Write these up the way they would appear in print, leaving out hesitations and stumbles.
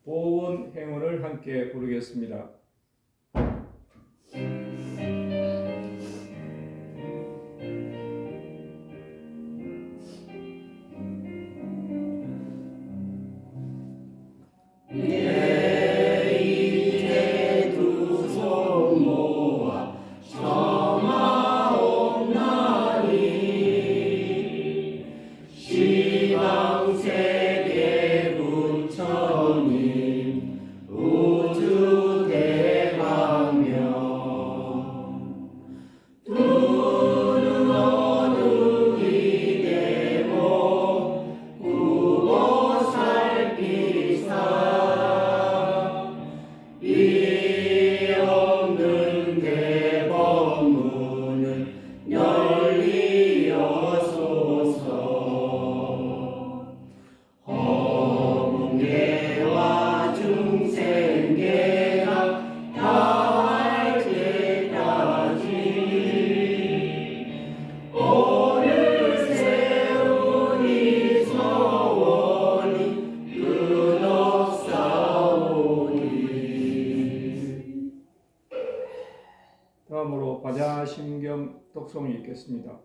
보은 행운을 함께 부르겠습니다. 다음으로 반야심경 독송이 있겠습니다.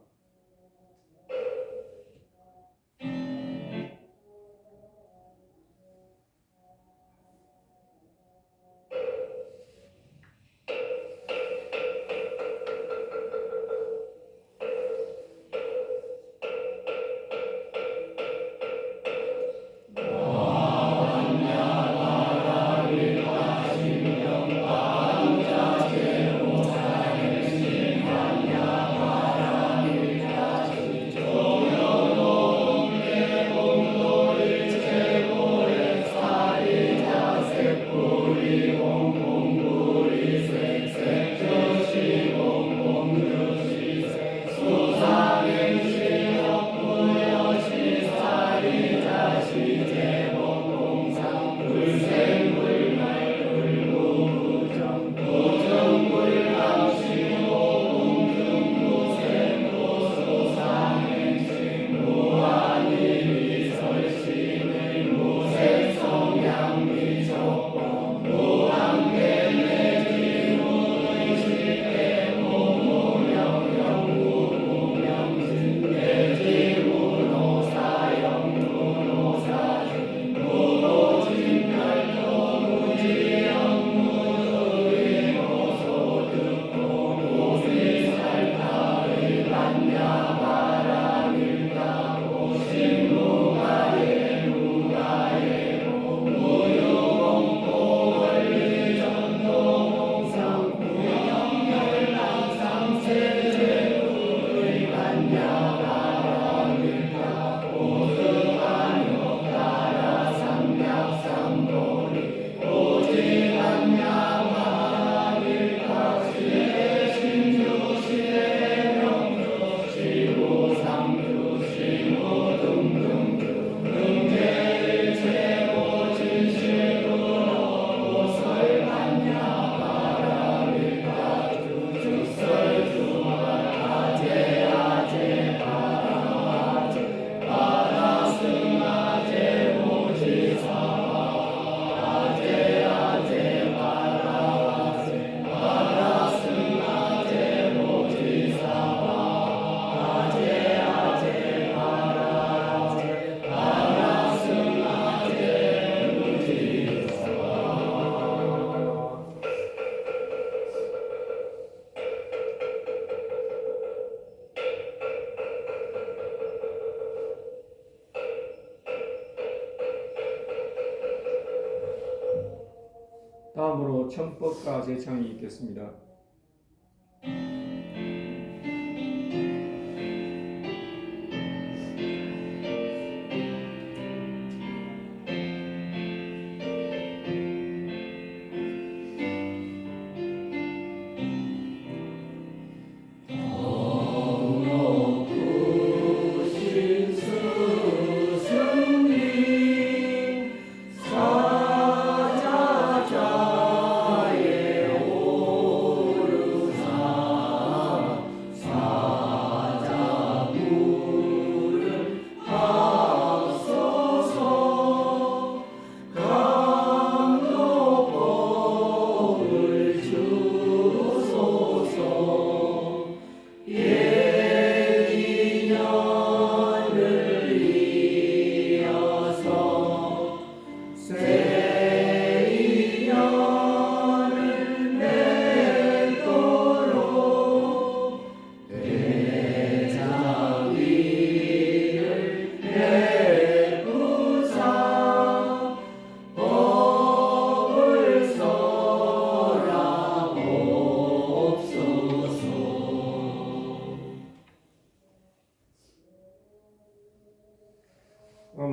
다음으로 청법과 제창이 있겠습니다.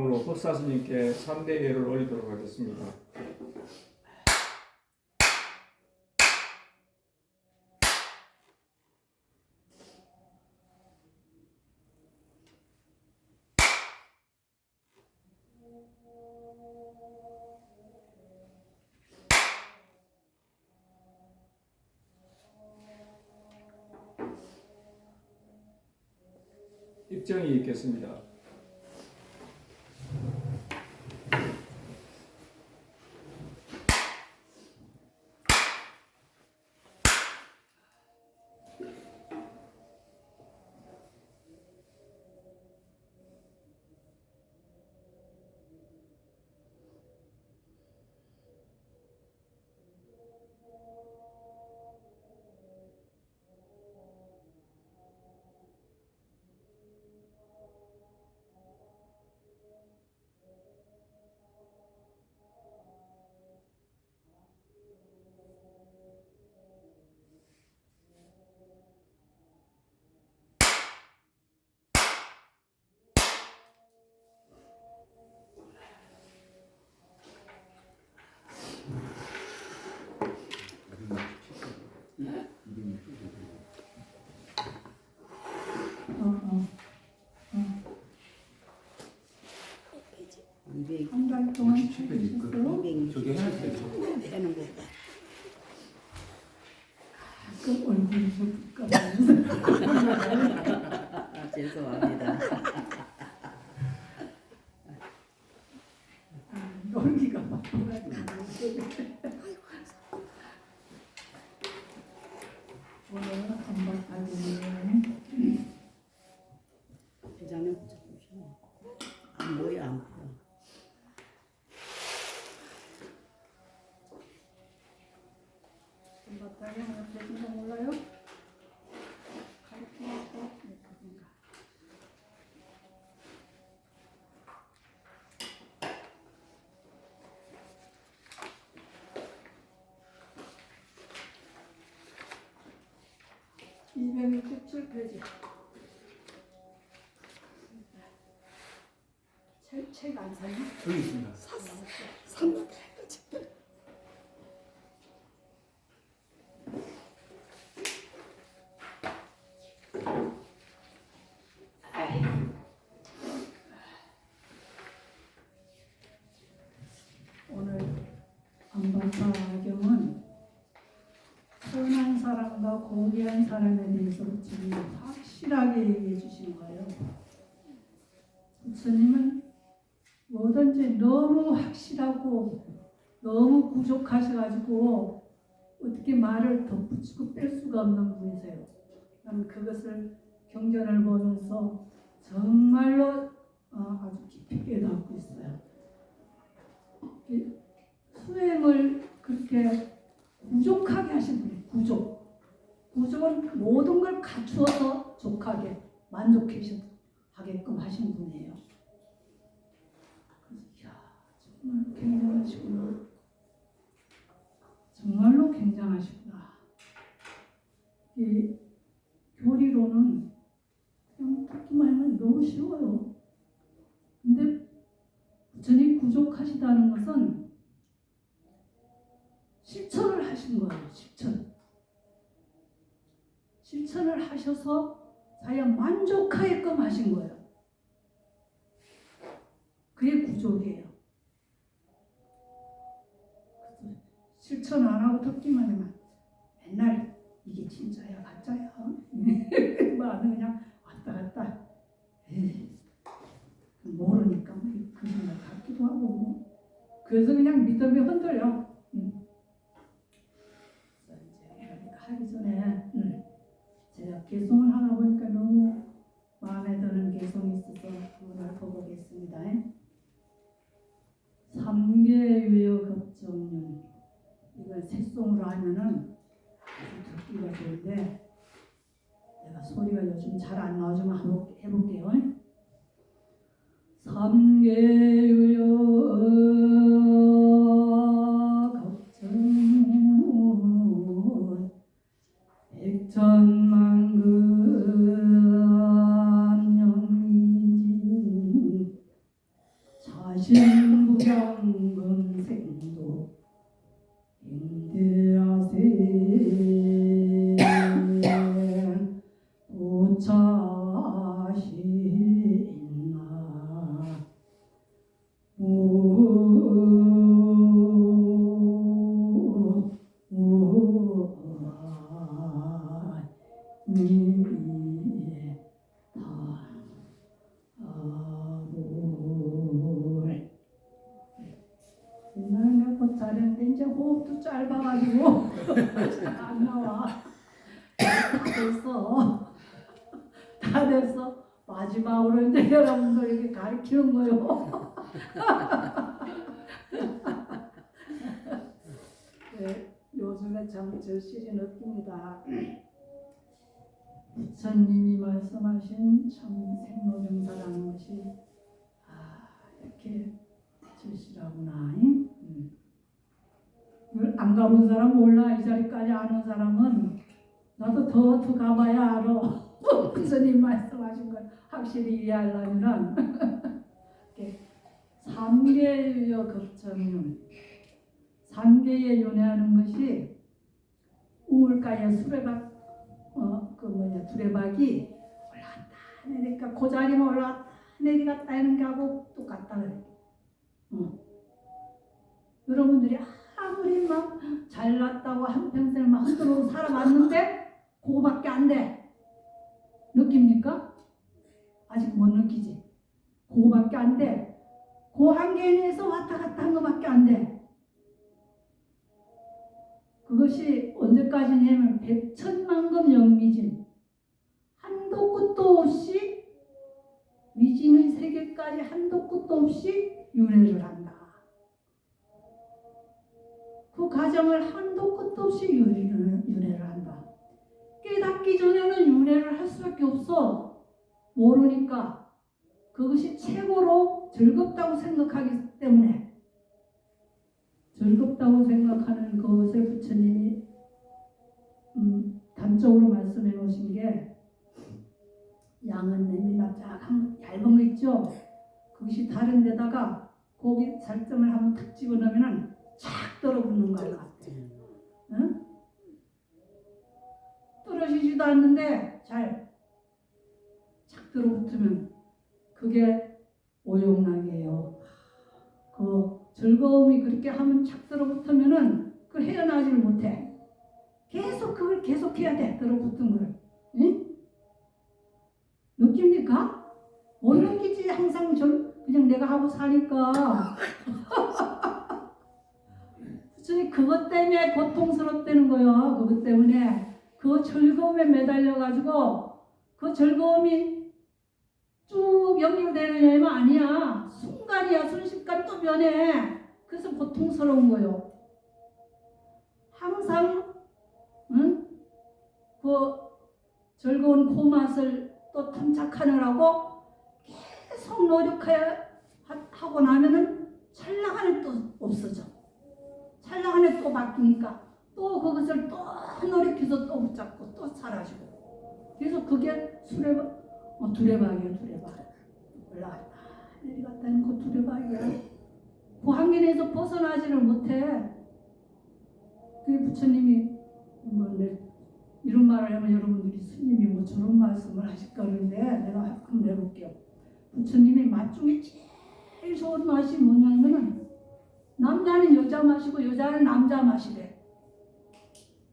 다음으로 법사 스님께 3대 예를 올리도록 하겠습니다. 입정이 있겠습니다. 한 달 동안 해주셨어요? 저기 되는 거. 가끔 얼굴이 좀 부끄러워서. 죄송합니다. 놀기가 바쁘가지고. 오늘 한번 가지고 회장님 붙여주시면 안 보여 안 보여. 바닥에 하나 되는 거 몰라요? 가르쳐서 예쁘든가. (267페이지) 책 안 사요? 여기 있습니다. 오늘 안반사경은 선한 사람과 고귀한 사람에 대해서 지금 확실하게 얘기해 주신 거예요. 부처님은 뭐든지 너무 확실하고 너무 부족하셔가지고 어떻게 말을 덧붙이고 뺄 수가 없는 분이세요. 나는 그것을 경전을 보면서 정말로 아주 깊이 깨닫고 있어요. 수행을 그렇게 부족하게 하신 분이에요. 부족은 모든 걸 갖추어서 족하게 만족하게끔 하신 분이에요. 그래서 정말 굉장하시구나. 정말로 굉장하시구나. 이 교리로는 그냥 듣기만 하면 너무 쉬워요. 근데 부처님 부족하시다는 것은 실천을 하신 거예요. 실천을 하셔서 자기가 만족하게끔 하신 거예요. 그게 부족이에요. 실천 안 하고 듣기만 하면 맨날 이게 진짜야 가짜야 말은 그냥 왔다 갔다 모르니까 그 생각 같기도 하고 뭐. 그래서 그냥 믿음이 흔들려. 이제 하기 전에 제가 개송을 하나 보니까 너무 마음에 드는 개송이 있어서 그걸 읽어보겠습니다. 삼계유여급정륜, 이걸 새송으로 하면은 아주 듣기가 좋은데 내가 소리가 요즘 잘 안 나오지만 한번 해볼게요. 삼계유여 급정륜 백천만금 영이진 사신부장금생도 행대하세 도차시나 옛날에 내가 곧 잘했는데 이제 호흡도 짧아가지고 안 나와. 다 됐어. 다 됐어. 마지막으로 이제 여러분들 이렇게 가르치는 거요. 네, 요즘에 참 절실히 느낍니다. 부처님이 말씀하신 참 생로병사라는 것이 이렇게 절실하구나. 안 가본 사람 몰라. 이 자리까지 아는 사람은 나도 더 가봐야 알아. 부처님 말씀하신 걸 확실히 이해하려면 삼계유여 급천윤, 삼계에 윤회하는 것이 우물가에 수레박 두레박이 올라갔다 내리니까 그 자리만 올라갔다 내리갔다 하는 게 하고 똑같다 그래. 여러분들이 아무리 막 잘났다고 한평생 막 흔들어 살아왔는데 그거밖에 안 돼. 느낍니까? 아직 못 느끼지. 그거밖에 안 돼. 그 한계에 내에서 왔다 갔다 한 거밖에 안 돼. 그것이 언제까지냐면 백천만금 영미진, 한도 끝도 없이 미진의 세계까지 한도 끝도 없이 윤회를 한다. 그 과정을 한도 끝도 없이 윤회를 한다. 깨닫기 전에는 윤회를 할 수밖에 없어. 모르니까. 그것이 최고로 즐겁다고 생각하기 때문에 즐겁다고 생각하는 그것을 부처님이 단적으로 말씀해 놓으신 게 양은 냄비 납작한 얇은 거 있죠? 그것이 다른 데다가 고기 살점을 한번 탁 집어넣으면 착 떨어붙는 거 같아. 응? 떨어지지도 않는데 잘 착 들어붙으면 그게 오용락이에요. 그 즐거움이 그렇게 하면 착 들어붙으면은 그걸 헤어나지를 못해. 계속 그걸 계속해야 돼. 들어붙은 걸. 응? 느낍니까? 못 느끼지. 항상 그냥 내가 하고 사니까. 부처님 그것 때문에 고통스럽다는 거예요. 그것 때문에 그 즐거움에 매달려가지고 그 즐거움이 쭉 연결되느냐면 아니야. 순간이야. 순식간 또 변해. 그래서 고통스러운 거예요. 항상 그 즐거운 그 맛을 또 탐착하느라고 계속 노력하고 나면은 찰나간에 또 없어져. 찰나간에 또 바뀌니까 또 그것을 또 노력해서 또 붙잡고 또 사라지고. 그래서 그게 두레박이야. 두레박. 올라갔다 내려갔다 하는 그 두레박이야. 그 한계에서 벗어나지를 못해. 그게 부처님이 이런 말을 하면 여러분들이 스님이 뭐 저런 말씀을 하실까 그러는데 내가 한번 내볼게요. 부처님이 맛 중에 제일 좋은 맛이 뭐냐면은 남자는 여자 맛이고 여자는 남자 맛이래.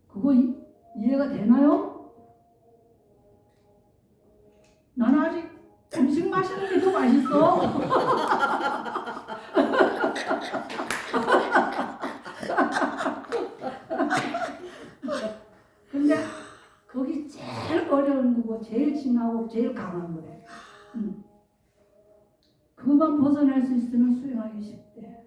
그거 이해가 되나요? 나는 아직 음식 마시는 게 더 맛있어. 근데 거기 제일 어려운 거고 제일 진하고 제일 강한 거래. 그것만 벗어날 수 있으면 수행하기 쉽대.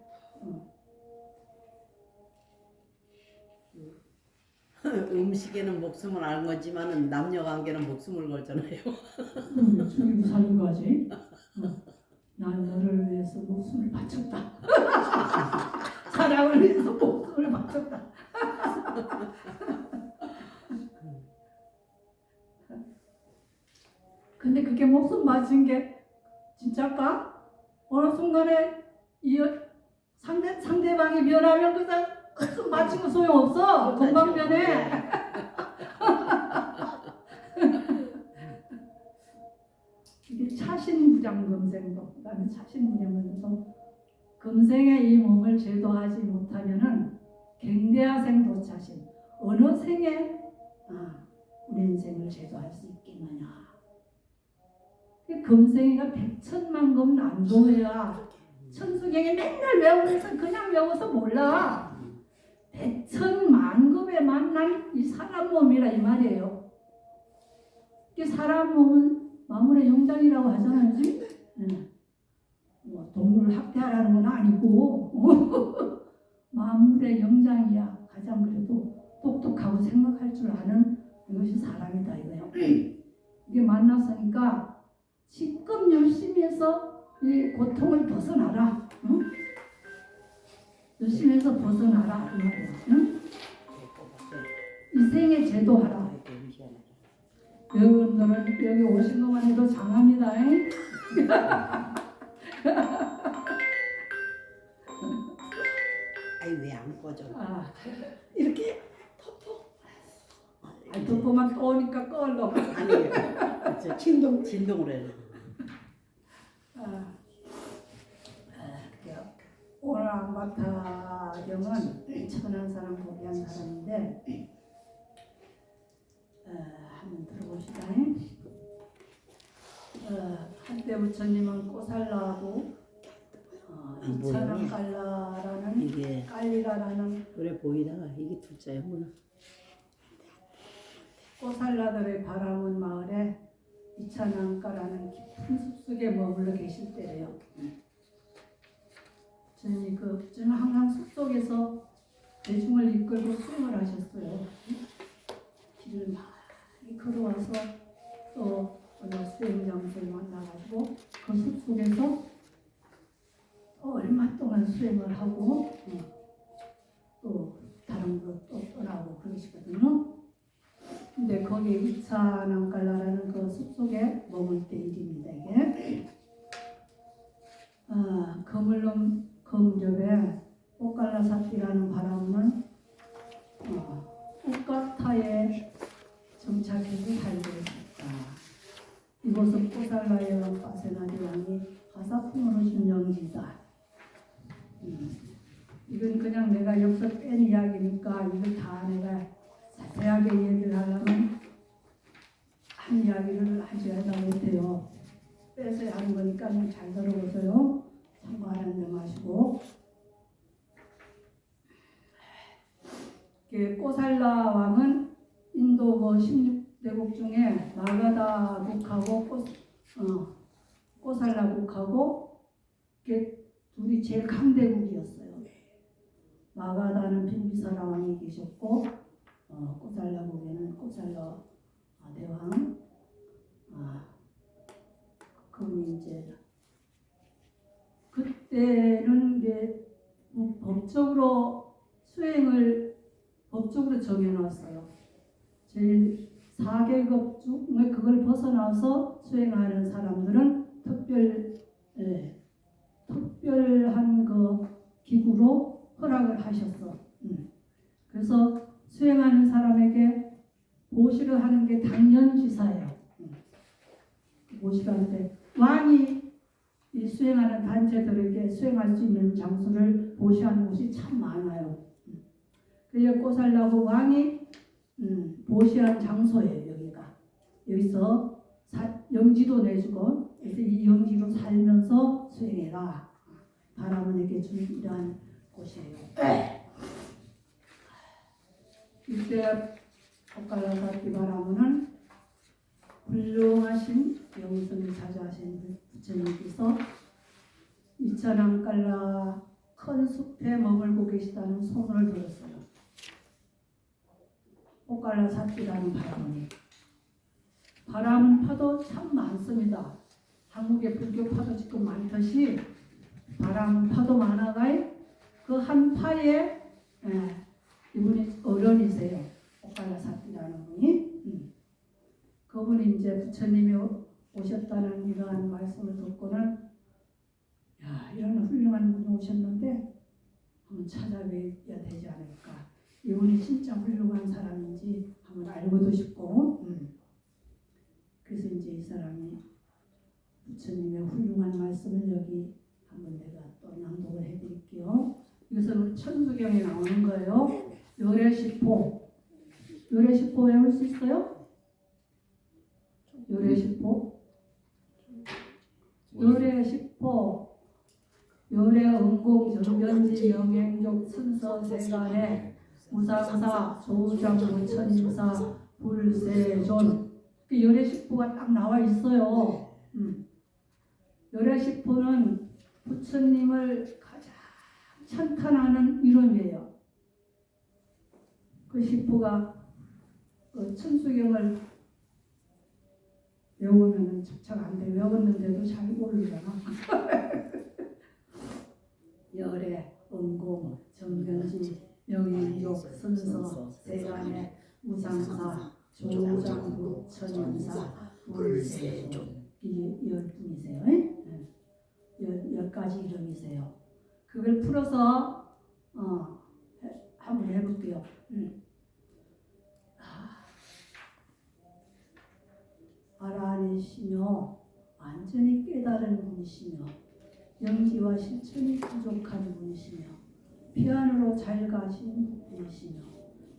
음식에는 목숨을 안 거지만은 남녀 관계는 목숨을 걸잖아요. 죽이고 사는 거지. 난 너를 위해서 목숨을 바쳤다. 사랑을 위해서 목숨을 바쳤다. 근데 그게 목숨 바친 게 진짜일까? 어느 순간에 이 상대방이 변하면 그냥 맞추고 소용없어. 금방 변해. 이게 차신무장금생도, 그다음에 차신무장금생도 금생의 이 몸을 제도하지 못하면은 갱대하생도 차신 어느 생에 우리 인생을 제도할 수 있겠느냐. 금생이가 백천만금 안도해야 천수경에 맨날 외우면서 그냥 외워서 몰라. 백천만급에 만난 이 사람 몸이라 이 말이에요. 이 사람 몸은 마물의 영장이라고 하잖아요. 뭐 동물 학대하라는 건 아니고 마물의 영장이야. 가장 그래도 똑똑하고 생각할 줄 아는 이것이 사람이다 이거예요. 이게 만났으니까 지금 열심히 해서 이 고통을 벗어나라. 응? 열심히 해서 벗어나라 이 말이야. 응? 이 생에 제도하라. 여러분들은 여기 오신 것만 해도 장합니다. 아이 왜 안 꺼져? 이렇게 톡톡. 톡톡만 꺼니까 꺼려. 아니에요. 저 진동으로 해요. 오늘 안바타경은 천한 사람 보기한 사람인데 한번 들어봅시다. 한때 부처님은 꼬살라하고 이찬한 깔라라는 이게 깔리라라는 그래 보이다가 이게 둘째구나. 꼬살라들의 바람은 마을에 이찬한가라는 깊은 숲속에 머물러 계실 때래요. 저는 항상 숲속에서 대중을 이끌고 수행을 하셨어요. 길을 많이 걸어와서 또 어느 수행 장소에 만나가지고 그 숲속에서 얼마 동안 수행을 하고 또 다른 것도 떠나고 그러시거든요. 근데 거기에 이차난갈라라는 그 숲속에 머물 때 일입니다. 이게 거물lum검접에 꽃갈라사띠라는 바람은 꽃가타에 정착해서 살고 있었다. 이곳은 꼬살라의 왕 파세나디 왕이 가사품으로 신령지다. 이건 그냥 내가 여기서 뺀 이야기니까 이걸 다 내가 자세하게 얘기를 하려면 한 이야기를 하셔야 못해요. 빼서 하는 거니까 잘 들어보세요. 참고하는 데 마시고. 꼬살라 왕은 인도 16대국 중에 마가다국하고 꼬살라국하고 둘이 제일 강대국이었어요. 마가다는 빈비사라 왕이 계셨고 꼬살라국에는 꼬살라 대왕 그럼 이제 그때는 이제 법적으로 수행을 법적으로 정해놨어요. 제일 4계급 중에 그걸 벗어나서 수행하는 사람들은 특별한 그 기구로 허락을 하셨어. 그래서 수행하는 사람에게 보시를 하는 게 당연지사예요. 보시를 하는데 왕이 이 수행하는 단체들에게 수행할 수 있는 장소를 보시하는 곳이 참 많아요. 그래서 꼬살라고 왕이 보시한 장소예요. 여기서 영지도 내주고 그래서 이 영지로 살면서 수행해라. 바라문에게 준 이러한 곳이에요. 이때 옥갈라사띠 바라문은 훌륭하신 영성을 자주하신 부처님께서 이차난깔라 큰 숲에 머물고 계시다는 소문을 들었어요. 옥갈라사띠라는 바람은 파도 참 많습니다. 한국의 불교 파도 지금 많듯이 바람 파도 많아가요. 그 한 파에 이분이 어른이세요. 옥갈라사띠라는 분이. 그분이 이제 부처님이 오셨다는 이러한 말씀을 듣고는 야 야, 이런 훌륭한 분이 오셨는데 한번 찾아뵈야 되지 않을까. 이분이 진짜 훌륭한 사람인지 한번 알고도 싶고, 그래서 이제 이 사람이 부처님의 훌륭한 말씀을 여기 한번 내가 또 낭독을 해드릴게요. 이것은 우리 천수경에 나오는 거예요. 요래시포. 요래시포 외울 수 있어요? 요래시포. 요래시포. 요래응공 정변지 영행족 순서 세간에 무상사 조장부 천인사 불세존. 그 요래시포가 딱 나와 있어요. 요래시포는 부처님을 가장 찬탄하는 이름이에요. 그 시포가 그 천수경을 외우면 척척 안 돼. 외웠는데도 잘 모르잖아. 열애, 응공, 정변지, 영인족, 선서, 세간의 무상사, 조장부, 천연사, 불세존. 이 10분이세요. 10가지 이름이세요. 그걸 풀어서 한번 해볼게요. 아라하시며 완전히 깨달은 분이시며 영지와 실천이 부족한 분이시며 피안으로 잘 가신 분이시며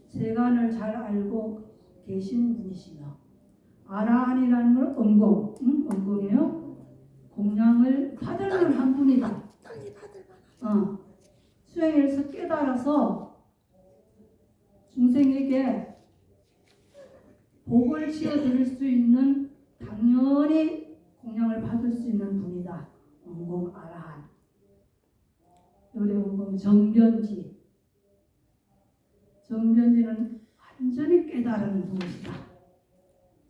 세간을 잘 알고 계신 분이시며 아라한이라는 건 은공, 은공이에요. 공양을 받을 만한 분이다. 수행해서 깨달아서 중생에게 복을 지어드릴 수 있는 당연히 공양을 받을 수 있는 분이다. 은공 아라한. 요래은공 정변지. 정변지는 완전히 깨달은 분이시다.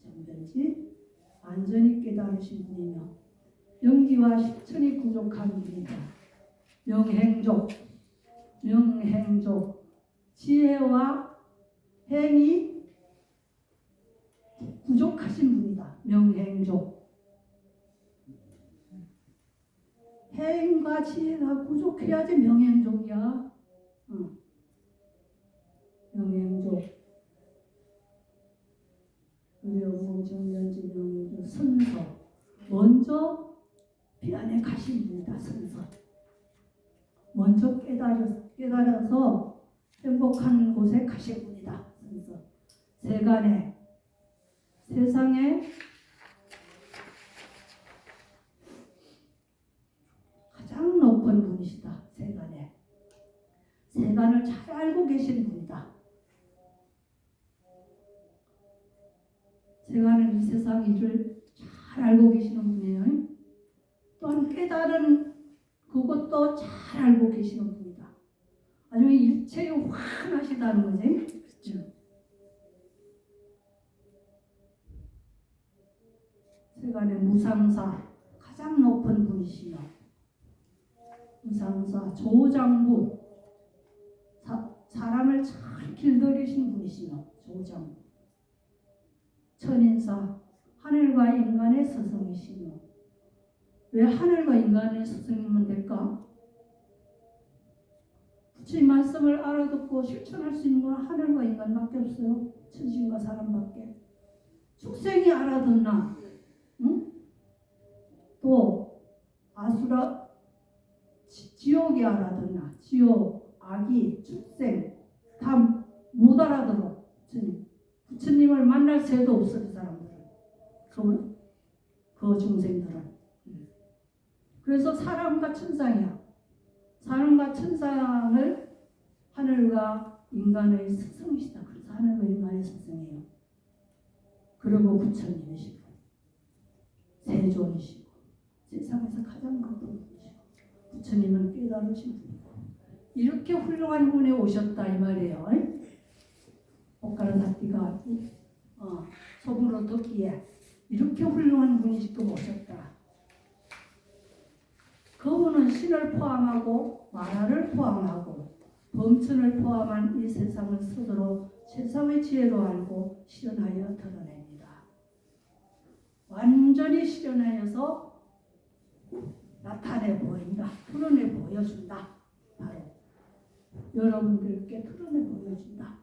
정변지 완전히 깨달으신 분이며 영지와 실천이 부족한 분이다. 명행족. 명행족. 지혜와 행이 부족하신 분이다. 명행족. 행과 지혜가 부족해야지 명행족이야. 명행족. 의료공 정면지 명행족. 선서. 먼저 비안에 가신 분이다. 선서. 먼저 깨달아서 행복한 곳에 가신 분이다. 선서. 세간에 세상에 가장 높은 분이시다. 세간에. 세간을 잘 알고 계신 분이다. 세간은 이 세상 일을 잘 알고 계시는 분이에요. 또한 깨달은 그것도 잘 알고 계시는 분이다. 아주 일체에 환하시다는 거지. 그렇죠. 세간의 무상사 가장 높은 분이시며 무상사 조장부 사람을 잘 길들이신 분이시며 조장부 천인사 하늘과 인간의 스승이시며 왜 하늘과 인간의 스승이면 될까? 부처님 말씀을 알아듣고 실천할 수 있는 건 하늘과 인간밖에 없어요. 천신과 사람밖에. 축생이 알아듣나? 응? 또 아수라 지옥이 알아듣나? 지옥, 아기, 축생 다 못 알아들어. 부처님을 만날 새도 없어. 그 사람들은. 그 중생들은. 그래서 사람과 천상이야. 사람과 천상을 하늘과 인간의 스승이시다. 그래서 하늘과 인간의 스승이에요. 그리고 부처님이시고 세존이시고 세상에서 가장 높은 분이시고 부처님은 깨달으신 분이고 이렇게 훌륭한 분이 오셨다 이 말이에요. 옥가르다띠가 소문으로 듣기에 이렇게 훌륭한 분이 지금 오셨다. 그분은 신을 포함하고 만화를 포함하고 범천을 포함한 이 세상을 스스로 최상의 지혜로 알고 실현하여 드러냅니다. 완전히 실현하여서 나타내 보인다. 드러내 보여준다. 바로 여러분들께 드러내 보여준다.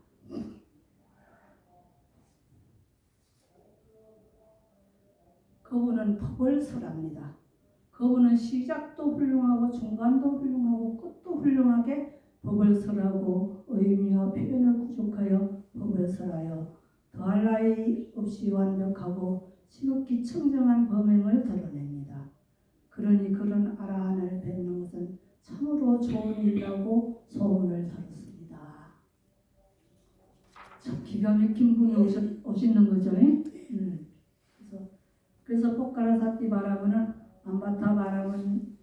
그분은 법을설합니다. 그분은 시작도 훌륭하고 중간도 훌륭하고 끝도 훌륭하게 법을 설하고 의미와 표현을 구족하여 법을 설하여 더할 나위 없이 완벽하고 지극히 청정한 범행을 드러냅니다. 그러니 그런 아라한을 뵙는 것은 참으로 좋은 일이라고 소문을 들었습니다. 참 기가 막힌 분이 오시는 거죠. 그래서 포카라사티 바라보는 암바타 바라본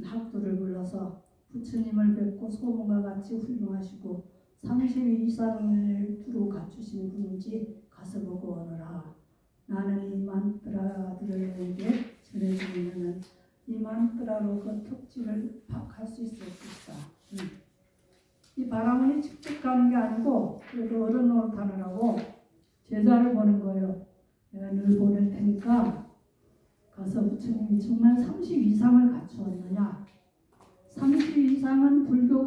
학도를 불러서 부처님을 뵙고 소문과 같이 훌륭하시고 30 이상을 두루 갖추신 분인지 가서 보고 오너라. 나는 이 만트라들에게 전해주면은 이 만트라로 그 특징을 파악할 수 있었겠다. 이 바라문이 직접 가는 게 아니고 그래도 어른 노릇하느라고 제자를 보는 거예요. 내가 늘 보낼 테니까 가서 부처님이 정말 30 이상을 갖추었느냐. 30 이상은 불교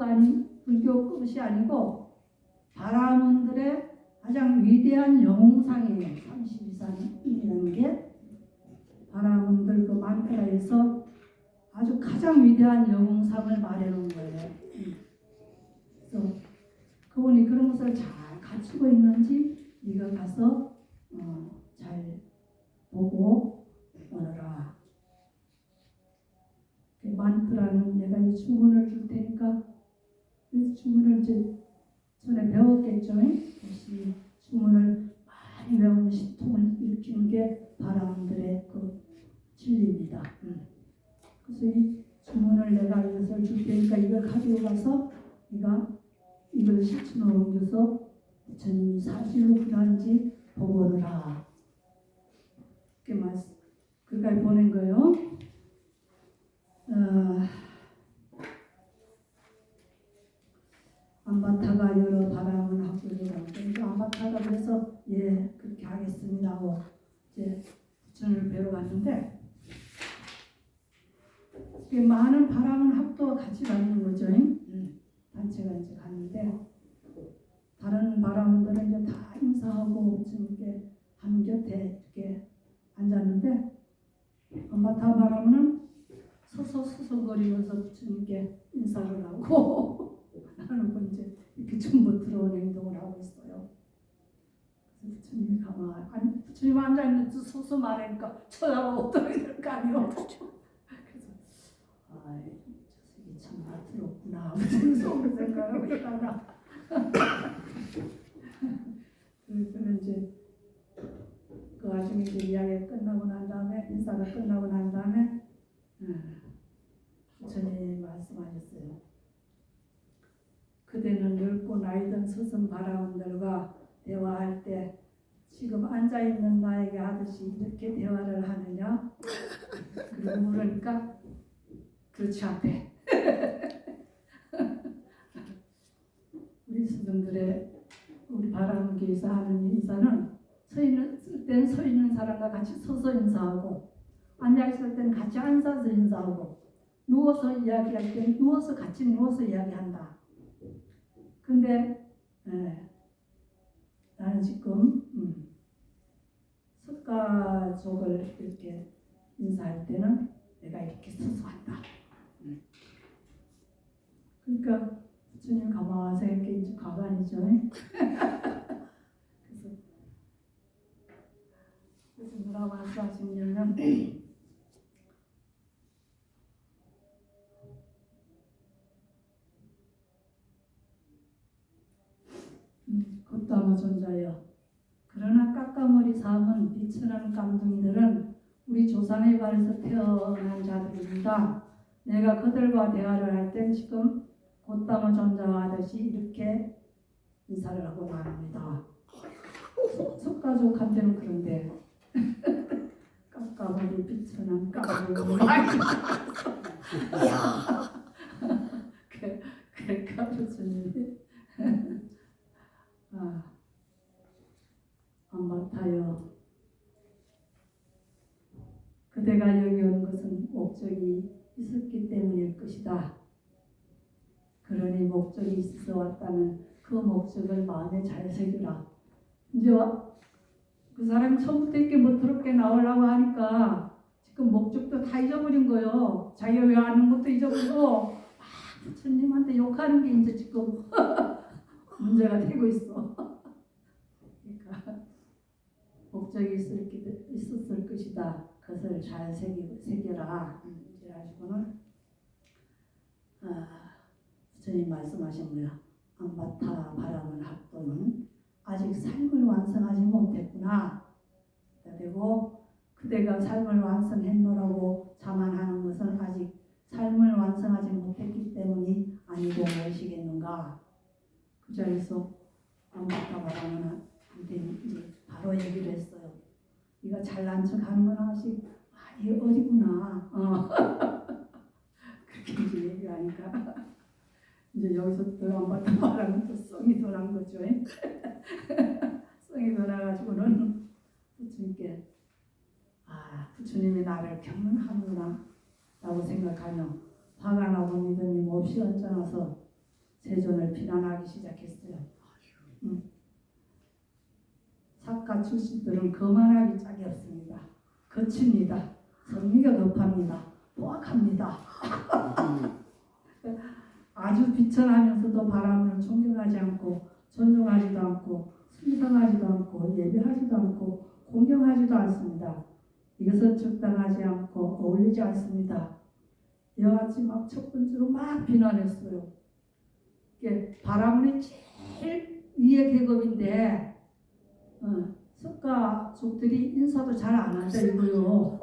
것이 아니고 바라문들의 가장 위대한 영웅상이에요. 30 이상이라는 게 바라문들 그 만트라에서 아주 가장 위대한 영웅상을 말해놓은 거예요. 그래서 그분이 그런 것을 잘 갖추고 있는지 네가 가서 잘 보고 오너라. 만트라는 내가 이 주문을 줄 테니까 그 주문을 이제 전에 배웠겠죠. 역시 주문을 많이 외우면 신통을 일으키는 게 바라문들의 그 진리입니다. 그래서 이 주문을 내가 이것을 줄 테니까 이걸 가지고 가서 네가 이걸 실천으로 옮겨서 부처님이 사실로 그런지 보고 오너라. 그까지 보낸 거예요. 암바타가 여러 바람을 학교를 가는데 암바타가 그래서 예 그렇게 하겠습니다 하고 이제 부처님을 뵈러 갔는데 많은 바람을 학도와 같이 가는 거죠. 단체가 이제 갔는데 다른 바람들은 이제 다 인사하고 부처님께 한 곁에 이렇게 앉았는데 암바타 바람은 서서 수성거리면서 부처님께 인사를 하고 나는 이제 이렇게 전부 들어온 행동을 하고 있어요. 그래서 부처님이 아니 부처님 앉아있는 서서 말하니까 쳐다보고 떠야 될 거 아니에요. 그래서 저 새끼 참 나트롭구나 무슨 속으로 생각하고 있다가 그래서 이제 그 와중에 이제 이야기가 끝나고 난 다음에 인사가 끝나고 난 다음에 부처님이 말씀하셨어요. 그대는 늙고 나이든 스승 바라문들과 대화할 때 지금 앉아있는 나에게 하듯이 이렇게 대화를 하느냐? 그리고 물으니까 그렇지 않대. 우리 스승들의 우리 바라문교에서 하는 인사는 서 있는 때는 서 있는 사람과 같이 서서 인사하고 앉아있을 때는 같이 앉아서 인사하고 누워서 이야기할 때는 누워서 같이 누워서 이야기한다. 근데 나는 지금 석가족을 이렇게 인사할 때는 내가 이렇게 서서 한다. 그러니까 부처님 가만히 생각해 이제 가관이죠. 그래서 뭐라고 말씀하시냐면 걷다마 존자여 그러나 깎아머리 삼은 비천한 깜둥이들은 우리 조상에 관해서 태어난 자들입니다. 내가 그들과 대화를 할 땐 지금 걷다마 존자와 하듯이 이렇게 인사를 하고 말합니다. 석가족한테는 그런데 깎아머리 비천한 깜둥이 그러니까 부처님이 암바타여 그대가 여기 온 것은 목적이 있었기 때문일 것이다. 그러니 목적이 있어 왔다면 그 목적을 마음에 잘 새겨라. 이제 그 사람이 처음부터 이렇게 멋스럽게 나오려고 하니까 지금 목적도 다 잊어버린 거예요. 자기가 왜 아는 것도 잊어버리고 부처님한테 욕하는 게 이제 지금 문제가 되고 있어. 그러니까 목적이 있었을 것이다. 그것을 잘 새겨라. 이제 아시고는 부처님 말씀하신 거야. 안바타 바람은 학도는 아직 삶을 완성하지 못했구나. 그리고 그대가 삶을 완성했노라고 자만하는 것은 아직 삶을 완성하지 못했기 때문이 아니고 무엇이겠는가. 그 자리에서 안바타 바람은 한테 이제 바로 얘기를 했어요. 네가 잘난 척하는 건 아직 많이 어리구나. 그렇게 이제 얘기하니까 이제 여기서 또 안바타 바람은 또 썽이 돌아간 거죠. 썽이 돌아가지고는 부처님께 부처님이 나를 경륜하는구나 라고 생각하며 화가 나고 믿음이 몹시 언짢아서 세존을 비난하기 시작했어요. 사카 출신들은 거만하기 짝이 없습니다. 거칩니다. 성미가 급합니다. 포악합니다. 아주 비천하면서도 바람을 존경하지 않고 존중하지도 않고 순성하지도 않고 예배하지도 않고 공경하지도 않습니다. 이것은 적당하지 않고 어울리지 않습니다. 이와 같이 막 첫 번째로 막 비난했어요. 이게 바람문이 제일 위의 계급인데 석가족들이 인사도 잘 안 한다 이거요.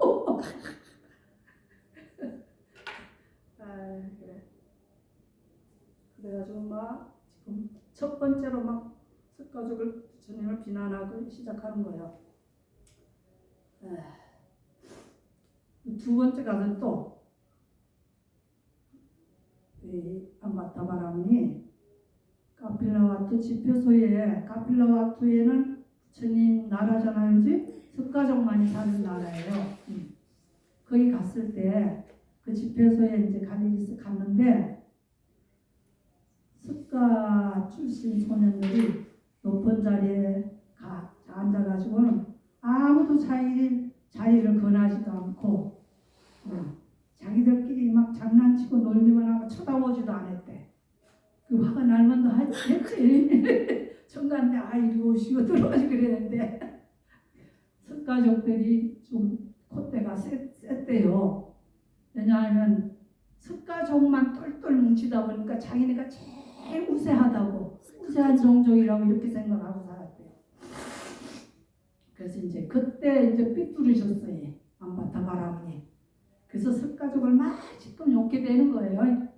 그래. 그래가지고 막 지금 첫 번째로 막 석가족을 부처님을 비난하고 시작하는 거예요. 두 번째 가서 또 안바타 바람이 카필라와투 집회소에 카필라와투에는 부처님 나라잖아요, 그지? 석가족만이 사는 나라예요. 거기 갔을 때 그 집회소에 이제 갈릴리스 갔는데 석가 출신 소년들이 높은 자리에 앉아가지고는 아무도 자리를 권하지도 않고 자기들끼리 막 장난치고 놀기만 하고 쳐다보지도 않았대. 그 화가 날면 했지. 청간대 이리 오시고 들어오시 그랬는데 석가족들이 좀 콧대가 셌대요. 왜냐하면 석가족만 똘똘 뭉치다 보니까 자기네가 제일 우세하다고 우세한 종족이라고 이렇게 생각하고 살았대요. 그래서 이제 그때 이제 삐뚤으셨어요. 안바타 바람이. 그래서 석가족을 막 지금 욕게 되는 거예요.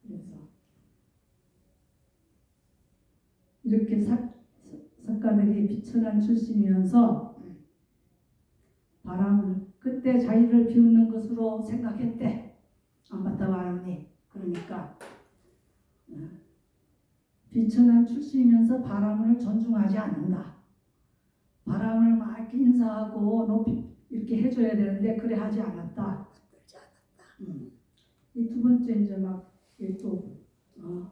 그래서 이렇게 석가들이 비천한 출신이면서 바람을 그때 자기를 비웃는 것으로 생각했대. 안바타 바람이. 그러니까 비천한 출신이면서 바람을 존중하지 않는다. 바람을 막 이렇게 인사하고 높이 이렇게 해줘야 되는데 그래 하지 않았다. 이 두 번째 이제 막 또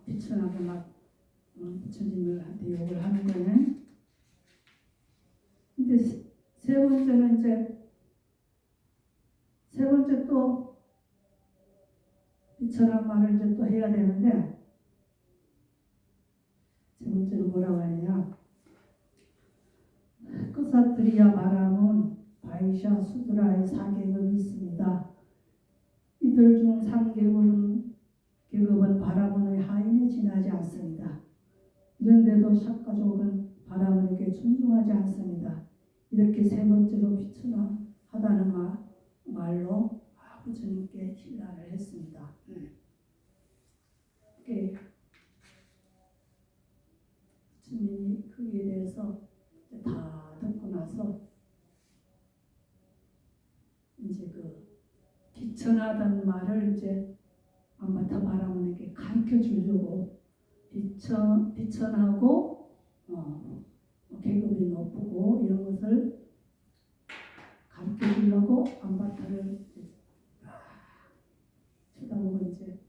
비천하게 막 부처님한테 욕을 하는 거네. 근데 세 번째는 이제 세 번째 또 비천한 말을 이제 또 해야 되는데 세 번째로 뭐라고 하느냐. 끝사트리야 바람은 바이샤 수드라의 4계급이 있습니다. 이들 중 3계급은 바라문의 하인에 지나지 않습니다. 이런데도 석가족은 바라문에게 존중하지 않습니다. 이렇게 세 번째로 비천하다는 말로 부처님께 신라를 했습니다. 부처님이 거기에 대해서 다 듣고 나서 이제 그 비천하다는 말을 이제 안바타 바라문에게 가르쳐 주려고 비천하고 계급이 높고 이런 것을 가르쳐 주려고 안바타를 그러다 보면 이제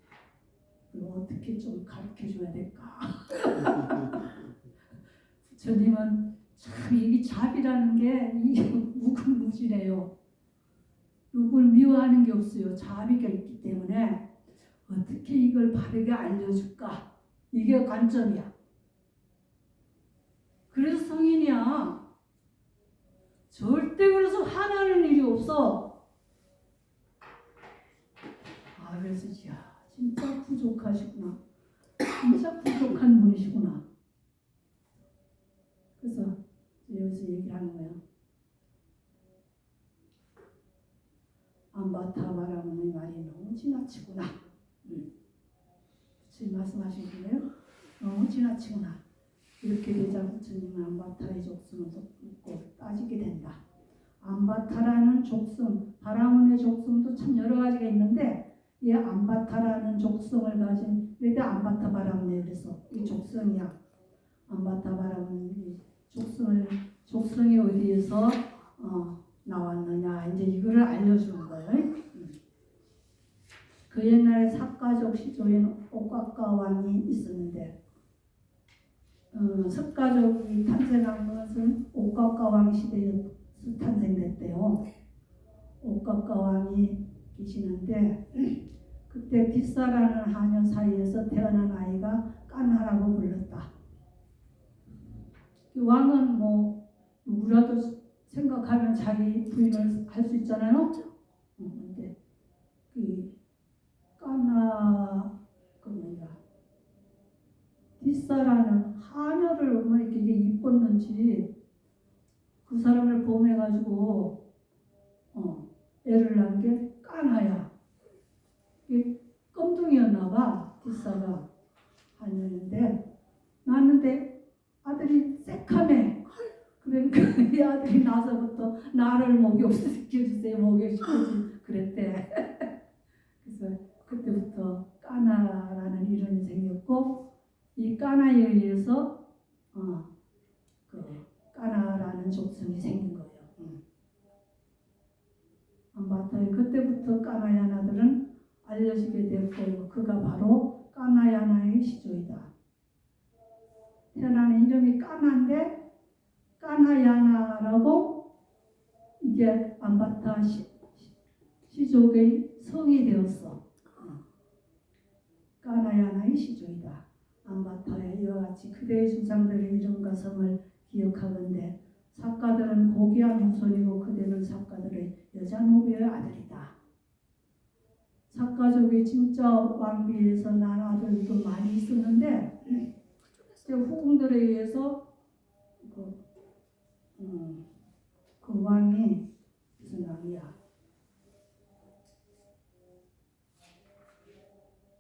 이거 어떻게 좀 가르쳐 줘야 될까. 부처님은 참 이게 잡이라는 게 이게 무궁무진해요. 누굴 미워하는 게 없어요. 자비가 있기 때문에 어떻게 이걸 바르게 알려줄까? 이게 관점이야. 그래서 성인이야. 절대 그래서 화나는 일이 없어. 아, 그래서 야, 진짜 부족하시구나. 진짜 부족한 분이시구나. 그래서 여기서 얘기를 하는 거예요. 안바타 바라보는 말이 너무 지나치구나. 부처님 말씀하신 거예요. 너무 지나치구나. 이렇게 되자 부처님은 안바타의 족성을 묻고 따지게 된다. 안바타라는 족성, 바라문의 족성도 참 여러 가지가 있는데 이 안바타라는 족성을 가진 이때 안바타 바라문에 그래서 이 족성이야. 안바타 바라문 족성이 어디에서 나왔느냐 이제 이거를 알려주는 거예요. 그 옛날에 삭가족 시조에는 옥각가 왕이 있었는데 삭가족이 탄생한 것은 옥각가 왕 시대에 탄생됐대요. 옥각가 왕이 계시는데 그때 뒷사라는 하녀 사이에서 태어난 아이가 깐하라고 불렀다. 그 왕은 뭐 누구라도 생각하면 자기 부인을 할 수 있잖아요. 근데 그 까나 그 뭐냐 뒷사라는 하녀를 얼마나 이렇게 이뻤는지 그 사람을 범해가지고 애를 낳은 게 까나야. 이게 껌둥이였나봐. 뒷사가 하녀인데 낳았는데 아들이 새카매. 그러니까 이 아들이 나서부터 나를 목욕시켜주세요. 목욕시켜주세요. 그랬대. 그래서 그때부터 까나라는 이름이 생겼고 이 까나에 의해서 그 까나라는 족성이 생긴 거예요. 안바타의 그때부터 까나야나들은 알려지게 됐고 그가 바로 까나야나의 시조이다. 태어나는 이름이 까나인데 까나야나라고 이게 안바타 시족의 성이 되었어. 까나야나의 시족이다. 안바타의 이와 같이 그대의 주상들의 이름과 성을 기억하건대 삭가들은 고귀한 후손이고 그대는 삭가들의 여자 노비의 아들이다. 삭가족이 진짜 왕비에서 난 아들도 많이 있었는데 후궁들에 의해서 그 왕이 무슨 왕이야?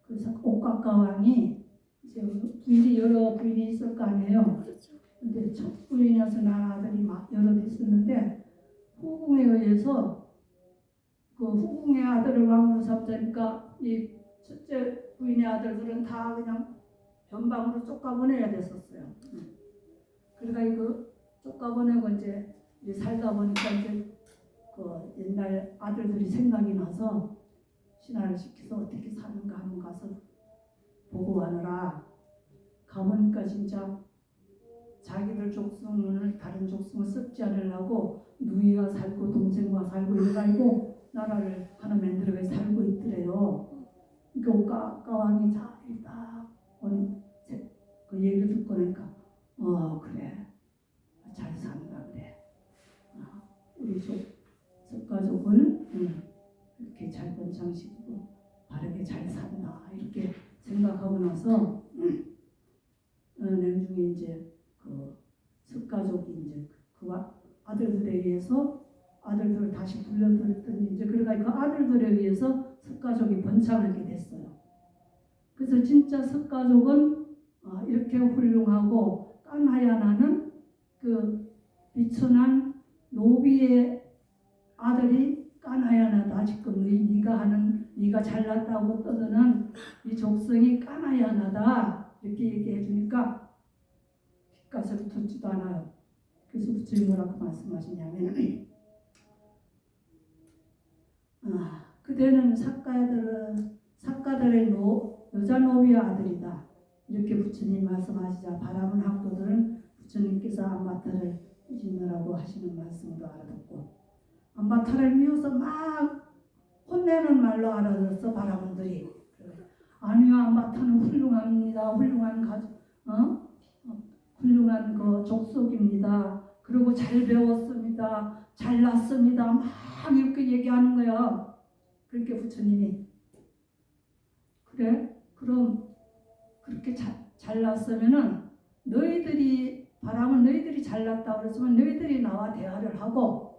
그래서 옥각가 왕이 이제 부인이 여러 부인이 있을 거 아니에요. 근데 첫 부인이어서 난 아들이 막 여러 있었는데 후궁에 의해서 그 후궁의 아들을 왕으로 삼자니까 이 첫째 부인의 아들들은 다 그냥 변방으로 쫓아보내야 됐었어요. 그러니까 이거 쫓아보내고 이제 살다 보니까 이제 그 옛날 아들들이 생각이 나서 신하를 시켜서 어떻게 사는가 한번 가서 보고 와느라 가보니까 진짜 자기들 족속을 다른 족속을 썩지 않으려고 누이와 살고 동생과 살고 이래가지고 나라를 하나 만들어서 살고 있더래요. 그러니까 옥가왕이 자 딱 그 얘기를 듣고 나니까 그래 잘 산다 그래. 우리 석가족을 이렇게 잘 번창시키고 바르게 잘 산다 이렇게 생각하고 나서 나중에 이제 그 석가족이 이제 그 아들들에 의해서 아들들을 다시 불러들였더니 이제 그러니까 그 아들들에 의해서 석가족이 번창하게 됐어요. 그래서 진짜 석가족은 이렇게 훌륭하고 까나야나는 그 비천한 노비의 아들이 까나야나다. 지금 네가 잘났다고 떠드는 이 족성이 까나야나다 이렇게 얘기해 주니까 귓가슴이 돋지도 않아요. 그래서 부처님 뭐라고 말씀하시냐면 그대는 삭가들의 여자 노비의 아들이다. 이렇게 부처님 말씀하시자 바람은 학도들은 부처님께서 안바타를 꾸짖느라고 하시는 말씀도 알아듣고 안바타를 미워서 막 혼내는 말로 알아들었어 바라본들이. 아니요, 안바타는 훌륭합니다. 훌륭한 그 족속입니다. 그리고 잘 배웠습니다. 잘났습니다. 막 이렇게 얘기하는 거야. 그렇게 부처님이 그래? 그럼 그렇게 잘났으면은 바람은 너희들이 잘났다고 그랬으면 너희들이 나와 대화를 하고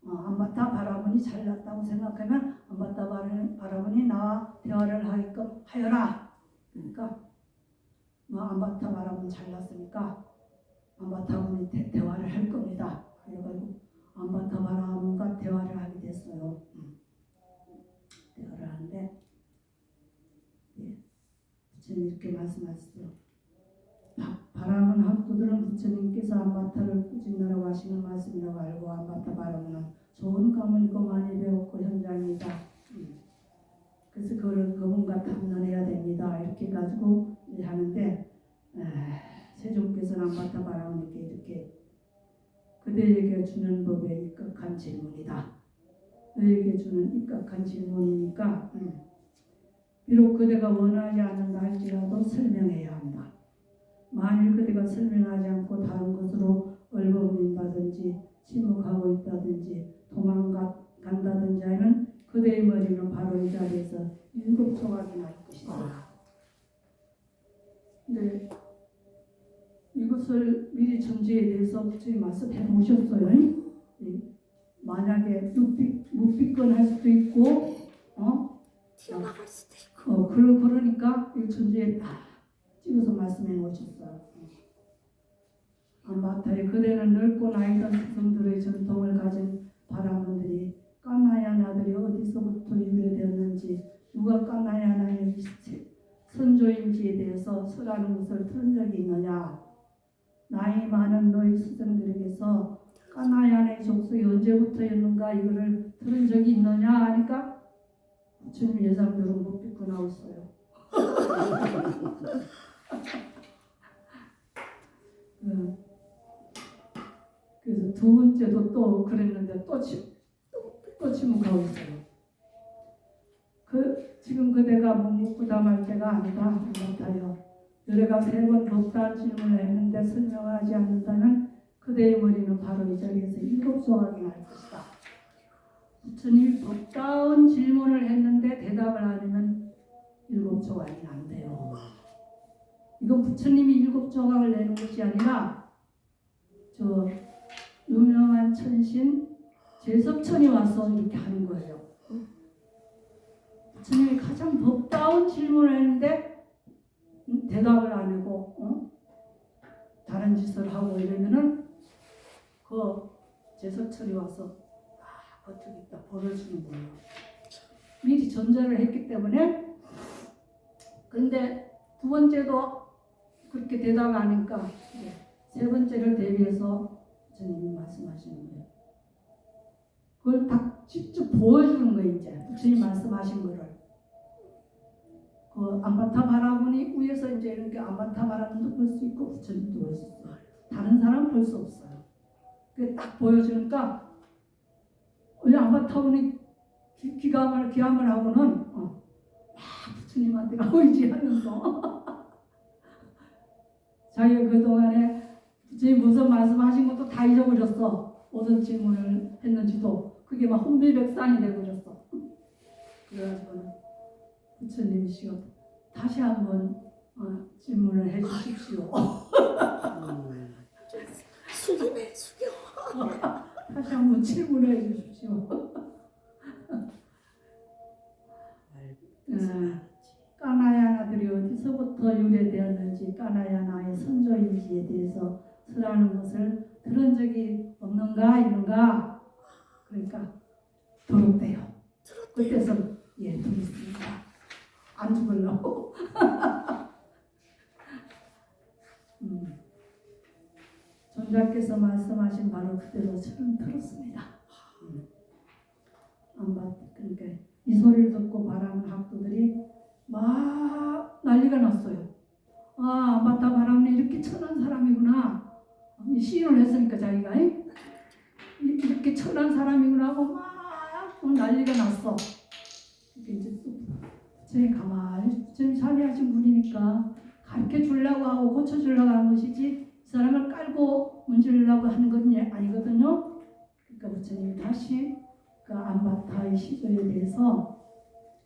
안바타 바라문이 잘났다고 생각하면 안바타 바라문이 나와 대화를 하게끔 하여라. 그러니까 안바타 바라문 잘났으니까 안바타 분이 대화를 할 겁니다. 그래가지고 안바타 바라문과 대화를 하게 됐어요. 대화를 하는데 부처님 이렇게 말씀하셨어요. 바라문 학도들은 부처님께서 안바타를 꾸짖느라고 하시는 말씀이라고 알고 안바타 바라문은 좋은 감을 읽고 많이 배웠고 현장이다. 그래서 그분과 탐론해야 됩니다. 이렇게 가지고 하는데 세종께서는 안바타 바라문에게 이렇게 그대에게 주는 법에 입각한 질문이다. 너에게 주는 입각한 질문이니까 비록 그대가 원하지 않는다 할지라도 설명해야 한다. 만일 그대가 설명하지 않고 다른 것으로 얼버무린다든지 침묵하고 있다든지 도망간다든지 하면 그대의 머리는 바로 이 자리에서 7 조각이 날 것이다. 근데 이것을 미리 전제에 대해서 부처님 말씀해 보셨어요. 만약에 묵비권할 수도 있고 튀어나갈 수도 있고 그러니까 이 전제에 딱 찍어서 말씀해 놓으셨어요. 안바타에 그대는 넓고 나이든 스승들의 전통을 가진 바라문들이 까나얀 아들이 어디서부터 유래되었는지 누가 까나얀 아들의 선조인지에 대해서 설하는 것을 들은 적이 있느냐. 나이 많은 너희 스승들에게서 까나얀의 족속이 언제부터였는가 이거를 들은 적이 있느냐 하니까 부처님 예상대로 못 믿고 나왔어요. 그래서 두 번째도 또 그랬는데 또 침묵하고 있어요. 지금 그대가 묵묵부담할 때가 아니다. 안바타여. 너희가 3번 법다한 질문을 했는데 설명하지 않는다면 그대의 머리는 바로 이 자리에서 7 조각이 날 것이다. 부처님이 법다운 질문을 했는데 대답을 안 하면 7 조각이 난대요. 이건 부처님이 7 조각을 내는 것이 아니라 저 유명한 천신 제섭천이 와서 이렇게 하는 거예요. 부처님이 가장 법다운 질문을 했는데 대답을 안 하고 다른 짓을 하고 이러면은 그 제섭천이 와서 어떻게 딱 벌어주는 거예요. 미리 전제를 했기 때문에. 근데 두 번째도 그렇게 대답 안 하니까 세 번째를 대비해서 부처님이 말씀하시는 거예요. 그걸 딱 직접 보여주는 거예요. 이제 부처님 말씀하신 거를. 그 안바타 바라문이 위에서 이제 이렇게 안바타 바라문도 볼 수 있고 부처님도 볼 수 있어요. 다른 사람은 볼 수 없어요. 그게 딱 보여주니까 우리 안바타문이 기함을 하고는 부처님한테 의지하면서 자기가 그동안에 부처님 무슨 말씀하신 것도 다 잊어버렸어. 어떤 질문을 했는지도 그게 막 혼비백산이 돼버렸어. 그래가지고는 부처님이시여 다시 한번 질문을 해주십시오. 숙이네 숙여. 다시 한번 질문을 해주십시오. 까나얀 아들이 어디서부터 유래되었는지 까나얀아의 선조인지에 대해서 설하는 것을 들은 적이 없는가 있는가. 그러니까 들었대요. 그때서 들었습니다. 안 죽으려고. 존자께서 말씀하신 바로 그대로 저는 들었습니다. 그러니까 이 소리를 듣고 바라는 학도들이 난리가 났어요. 아, 맞다, 바람은 이렇게 천한 사람이구나. 시인을 했으니까 자기가 이렇게 천한 사람이구나 하고 막 난리가 났어. 이제 저희 가만히 저희 자비하신 분이니까 가르쳐 주려고 하고 고쳐 주려고 하는 것이지 이 사람을 깔고 문지르려고 하는 건 아니거든요. 그러니까 부처님이 다시 그 안바타의 시조에 대해서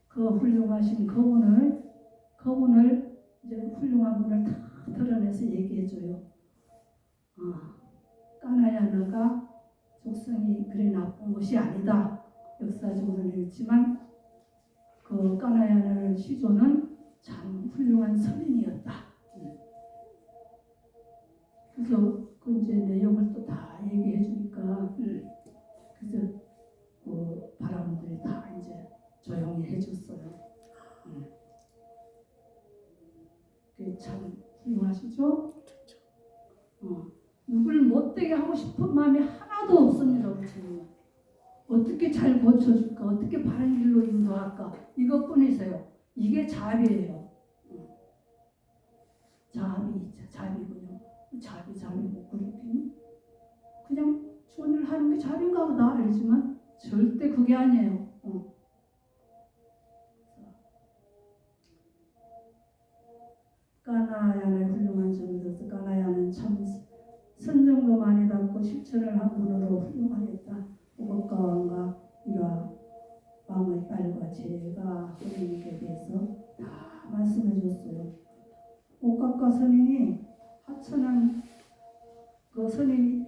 그 훌륭하신 그분을 이제 훌륭한 분을 다 드러내서 얘기해줘요. 까나야나가 속성이 그리 나쁜 것이 아니다. 역사적으로는 있지만 그 까나야나의 시조는 참 훌륭한 선인이었다. 그래서 그 이제 내용을 또 다 얘기해 주니까 그래서 그 바람들이 다 이제 조용히 해줬어요. 그게 참 훌륭하시죠? 누굴 못되게 하고 싶은 마음이 하나도 없습니다. 부처님은. 어떻게 잘 고쳐줄까? 어떻게 바른 길로 인도할까? 이것뿐이세요. 이게 자비예요. 자비군요. 자비 못 그렇게 그냥 좋은 일 하는 게 자비인가 보다 이러지만 절대 그게 아니에요. 까나야의 훌륭한 점에서 까나야는 참 선정도 많이 닦고 실천을 한 분으로 훌륭하겠다. 오곡과 왕과 이와 왕의 딸과 제가 선생님께 대해서 다 말씀해 줬어요. 오곡과 선인이 하천한 그 선인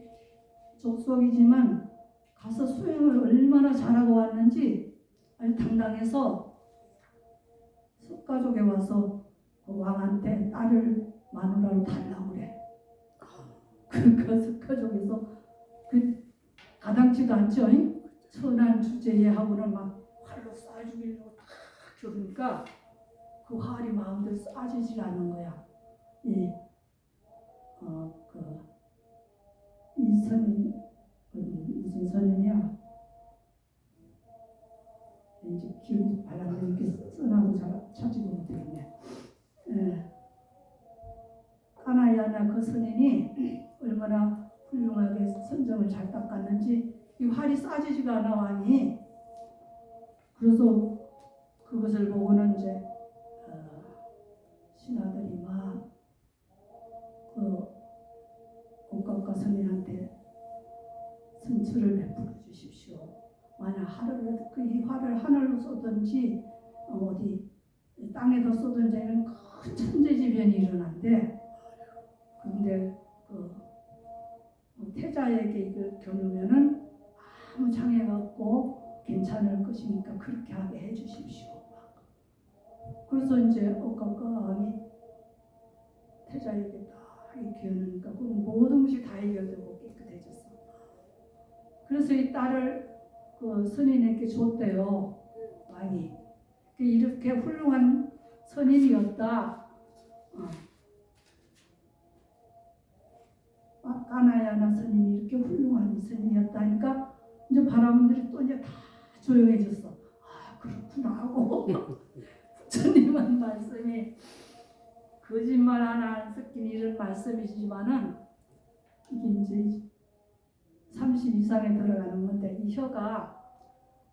족속이지만 가서 수행을 얼마나 잘하고 왔는지 아주 당당해서 숙가족에 와서 그 왕한테 딸을 마누라로 달라고 그래. 그 숙가족에서 그 가당치도 않죠. 천한 주제에 하고는 막 활로 쏴 죽이려고 딱 그러니까 그 활이 마음대로 쏴지질 않는 거야. 이선이 무슨 선이냐? 이제 기억이 바람에 이렇게 써놔도 잘 찾지도 못하겠네. 까나야나 그 선인이 얼마나 훌륭하게 선정을 잘 닦았는지 이 활이 쏴지지가 않아 왕이. 그래서 그것을 보고는 이제 신하들이 막 그 옥각과 선인한테 선처를 베풀어 주십시오. 만약 이 활을 하늘로 쏘든지 어디 땅에다 쏘든지 하면 큰 천재지변이 일어난대. 그런데 태자에게 이걸 겨누면은 아무 장애가 없고 괜찮을 것이니까 그렇게 하게 해주십시오. 그래서 이제 옥각과 왕이 태자에게 다 이렇게 겨누니까 그 모든 것이 다 해결되고 깨끗해졌어. 그래서 이 딸을 그 선인에게 줬대요. 왕이. 이렇게 훌륭한 선인이었다. 까나야나 선인이 이렇게 훌륭한 선인이었다니까 이제 바람들이 또 이제 다 조용해졌어. 아 그렇구나 하고 부처님은 말씀이 거짓말 하나 안 섞인 이런 말씀이지만은 이게 이제 30 이상에 들어가는 건데 이 혀가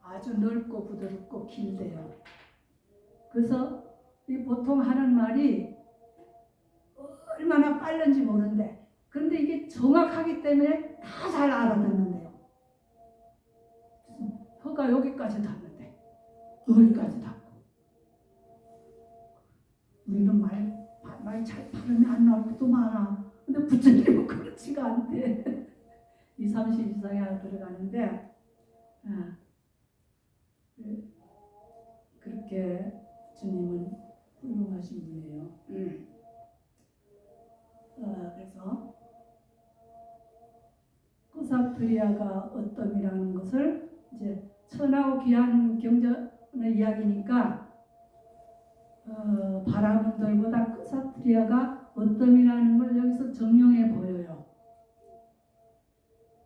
아주 넓고 부드럽고 길대요. 그래서 이 보통 하는 말이 얼마나 빠른지 모른대. 그런데 이게 정확하기 때문에 다 잘 알아듣는데요. 혀가 여기까지 닿는데 여기까지 닿고 우리는 말 잘 발음이 안 나올 것도 많아. 근데 부처님은 그렇지가 않대. 20, 30 이상에 들어가는데 그렇게 주님은 훌륭하신 분이에요. 그래서 꾸사프리아가 어떤이라는 것을 이제 천하고 귀한 경전의 이야기니까 바라문들보다 꾸사프리아가 어떤이라는 걸 여기서 정명해 보여요.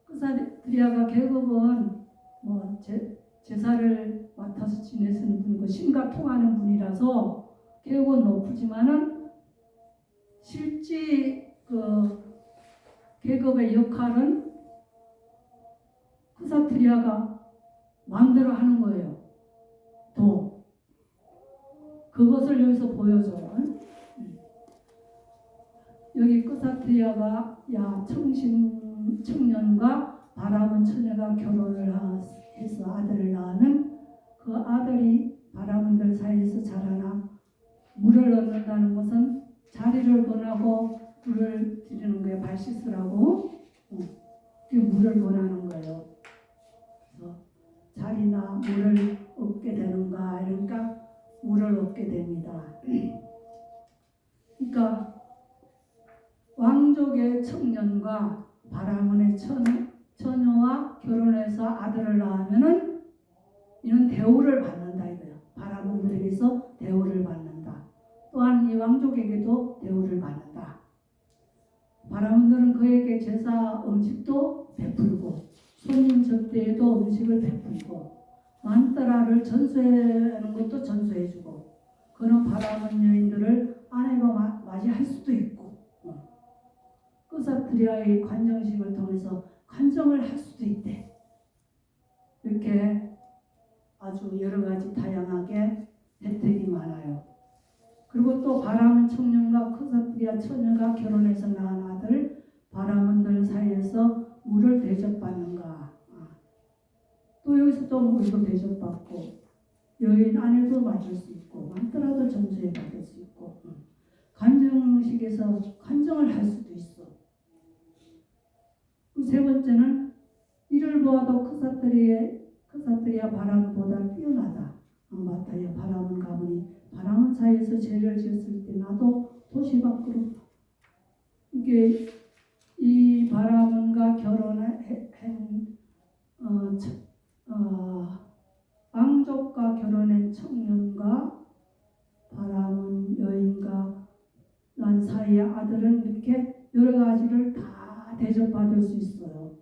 꾸사프리아가 계급은 뭐 제사를 맡아서 지내시는 분이고 신과 통하는 분이라서 계급은 높지만은 실제 그 계급의 역할은 크사트리아가 마음대로 하는 거예요. 또 그것을 여기서 보여줘요. 여기 크사트리아가 청년과 바람은 처녀가 결혼을 해서 아들을 낳으면 그 아들이 바람은들 사이에서 자라나 물을 얻는다는 것은 자리를 권하고 물을 드리는 거예요. 발 씻으라고 물을 권하는 거예요. 그래서 자리나 물을 얻게 되는가, 그러니까 물을 얻게 됩니다. 그러니까 왕족의 청년과 바라문의 처녀와 결혼해서 아들을 낳으면은 이는 대우를 받는다 이거예요. 바라문들에게서 대우를 받는다. 또한 이 왕족에게도 대우를 받는다. 바라문들은 그에게 제사 음식도 베풀고 손님 접대에도 음식을 베풀고 만따라를 전수하는 것도 전수해주고 그는 바라문 여인들을 아내로 맞이할 수도 있고 크사트리아의 관정식을 통해서 관정을 할 수도 있대. 이렇게 아주 여러 가지 다양하게 혜택이 많아요. 그리고 또 바라문 청년과 크사트리아 처녀가 결혼해서 낳은 아들 바라문들 사이에서 물을 대접받는가. 또 여기서 또 물도 대접받고 여인 아내도 맞을 수 있고 많더라도 점수에 받을 수 있고 관정식에서 관정을 할 수도 있어. 세 번째는 이를 보아도 크사트리아 바람보다 뛰어나다. 마타야 바람은 가보니 바람은 사이에서 죄를 지었을 때 나도 도시 밖으로 이게 이 바람은과 결혼한 왕족과 결혼한 청년과 바람은 여인과 난 사이의 아들은 이렇게 여러 가지를 다 대접받을 수 있어요.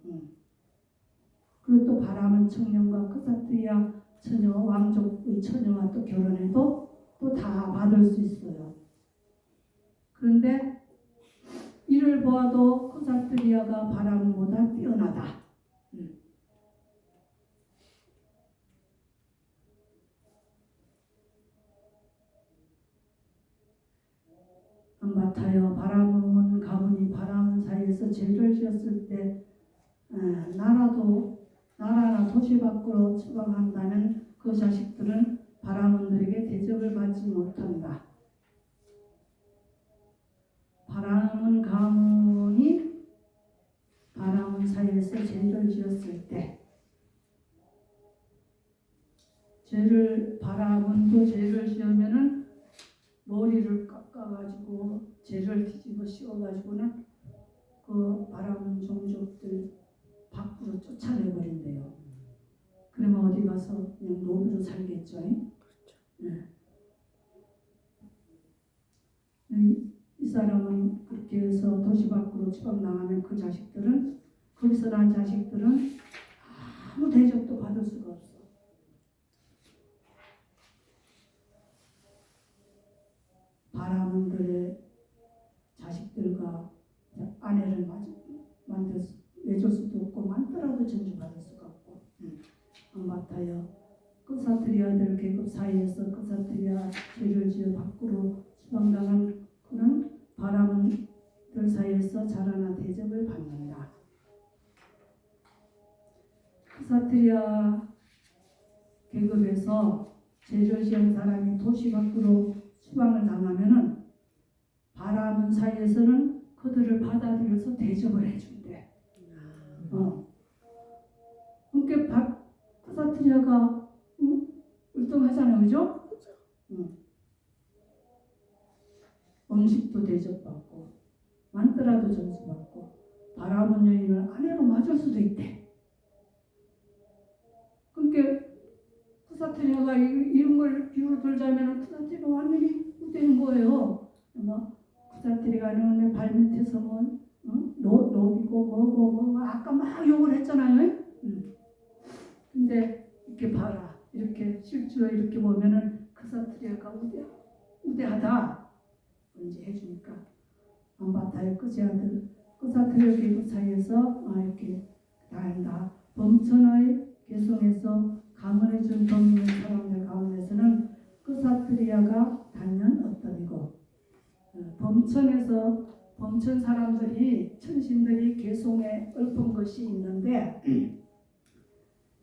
그리고 또 바람은 청년과 크사트리아 처녀 왕족의 처녀와 또 결혼해도 또 다 받을 수 있어요. 그런데 이를 보아도 크사트리아가 바람보다 뛰어나다. 마타여 바람은 가문이 바람 사이에서 죄를 지었을 때 나라나 도시 밖으로 추방한다면 그 자식들은 바람원들에게 대접을 받지 못한다. 바람은 가문이 바람원 사이에서 죄를 지었을 때 바람원도 죄를 지으면은 머리를 깎아가지고 죄를 뒤집어 씌워가지고는 그 바람원 종족들 밖으로 쫓아내버린대요. 그러면 어디 가서 그냥 노비로 살겠죠. 네. 이 사람은 그렇게 해서 도시 밖으로 추방당하면 그 자식들은 거기서 난 자식들은 아무 대접도 받을 수가 없어. 바람들의 자식들과 아내를 내줄 수도 없고 많더라도 전주받을 수가 없고 마타여 크사트리아들 계급 사이에서 크사트리아 죄를 지어 밖으로 추방당한 그는 바람들 사이에서 자라나 대접을 받는다. 크사트리아 계급에서 죄를 지은 사람이 도시 밖으로 추방을 당하면은 바람은 사이에서는 그들을 받아들여서 대접을 해준대. 그러니까 크사트리아가 울뚱하잖아요, 그죠? 음식도 대접받고 많더라도 점수받고 바라본 여인을 아내로 맞을 수도 있대. 그러니까 크사트리아가 이런 걸 비유로 들자면 크사트리아가 완전히 못되는 거예요. 크사트리아는 내 발밑에서 노비고 뭐고 아까 막 욕을 했잖아요. 근데 이렇게 봐라. 이렇게 실제로 이렇게 보면은 크사트리아가 어디야? 우대하다 이제 해주니까 안바타의 끄사트려 계급 사이에서 이렇게 다한다. 범천의 개성에서 가문의 전통이 있는 사람들 가운데서는 끄사트리아가 단연 어떤이고 범천 사람들이 천신들이 개성에 읊은 것이 있는데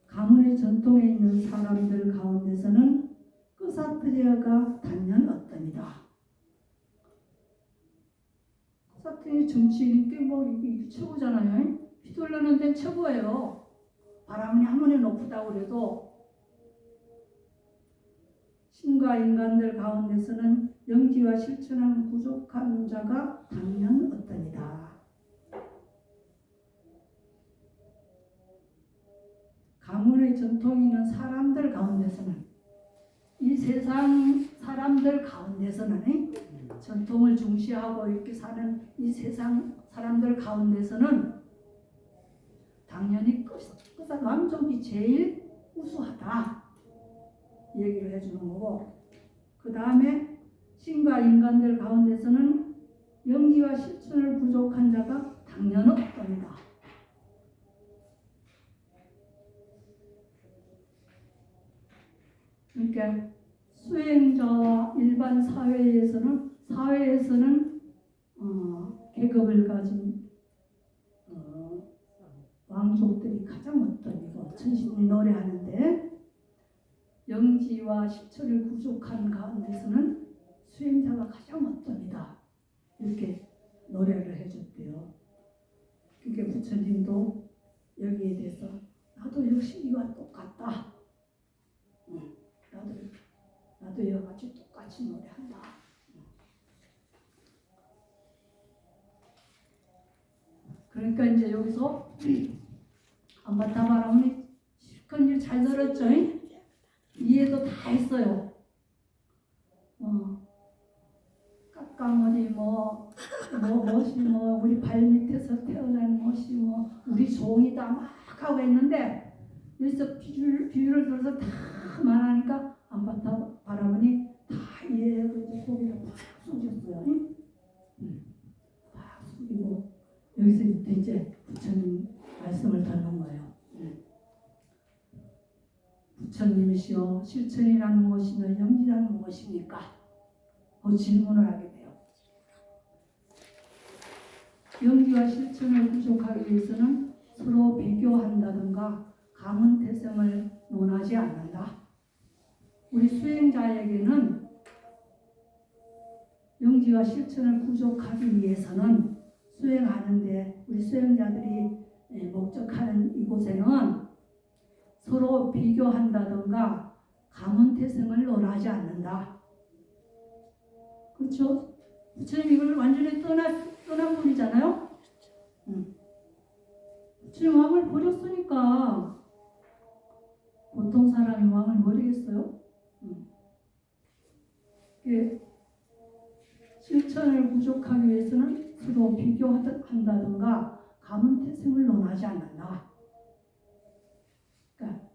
가문의 전통에 있는 사람들 가운데서는 끄사트리아가 단연 어떤이다. 끄사트리 정치인이 꽤 최고잖아요. 휘둘르는 데는 최고예요. 바람이 아무리 높다고 그래도 신과 인간들 가운데서는 영지와 실천하는 부족한 자가 단연 어떠니다. 가문의 전통이 있는 사람들 가운데서는 이 세상 사람들 가운데서는 전통을 중시하고 이렇게 사는 이 세상 사람들 가운데서는 당연히 끄사 왕족이 제일 우수하다 얘기를 해주는 거고, 그 다음에 신과 인간들 가운데서는 영지와 실천을 부족한 자가 당연 없답니다. 그러니까 수행자와 일반 사회에서는 계급을 가진 왕족들이 가장 어떤이고 천신이 노래하는데 영지와 실천을 부족한 가운데서는 수행자가 가장 어떤이다 이렇게 노래를 해줬대요. 그게 부처님도 여기에 대해서 나도 역시 이와 똑같다. 나도 이와 같이 똑같이 노래한다. 그러니까 이제 여기서 안바타 바람이 실컷 이제 잘 들었죠? 이해도 다 했어요. 깎아머리 멋이 우리 발 밑에서 태어난 멋이 우리 종이다 막 하고 했는데 여기서 비유를 들어서 다 말하니까 안바타 바람이 다 이해하고 이제 고개를 팍 숙였어요. 팍 숙이고 여기서 이제 부처님 말씀을 듣는 거예요. 부처님이시여 실천이라는 무엇이냐 영지라는 무엇입니까? 질문을 하게 돼요. 영지와 실천을 부족하기 위해서는 서로 비교한다든가 가문태생을 논하지 않는다. 우리 수행자에게는 영지와 실천을 부족하기 위해서는 수행하는데 우리 수행자들이 목적하는 이곳에는 서로 비교한다든가 가문태생을 논하지 않는다. 그렇죠? 부처님 이걸 완전히 떠난 분이잖아요. 부처님 왕을 버렸으니까 보통 사람이 왕을 버리겠어요? 실천을 부족하기 위해서는 서로 비교한다든가 가문태생을 논하지 않는다. 그러니까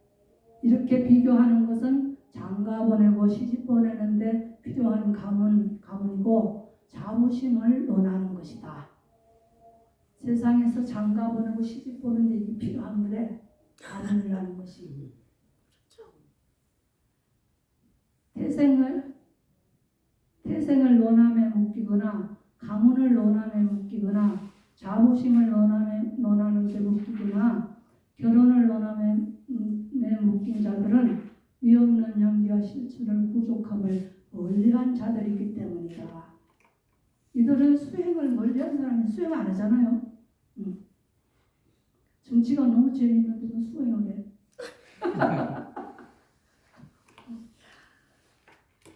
이렇게 비교하는 것은 장가 보내고 시집 보내는데 필요한 가문이고 자부심을 논하는 것이다. 세상에서 장가 보내고 시집 보는데 이게 필요한 거래. 가문이라는 것이. 태생을 논함에 묶이거나 가문을 논함에 묶이거나 자부심을 논하는 데 묶이거나 결혼을 논함에 묶인 자들은 위없는 영지와 실천을 부족함을 멀리한 자들이기 때문이다. 이들은 수행을 멀리한 사람이 수행 안 하잖아요. 정치가 너무 재미있는데 수행을 해.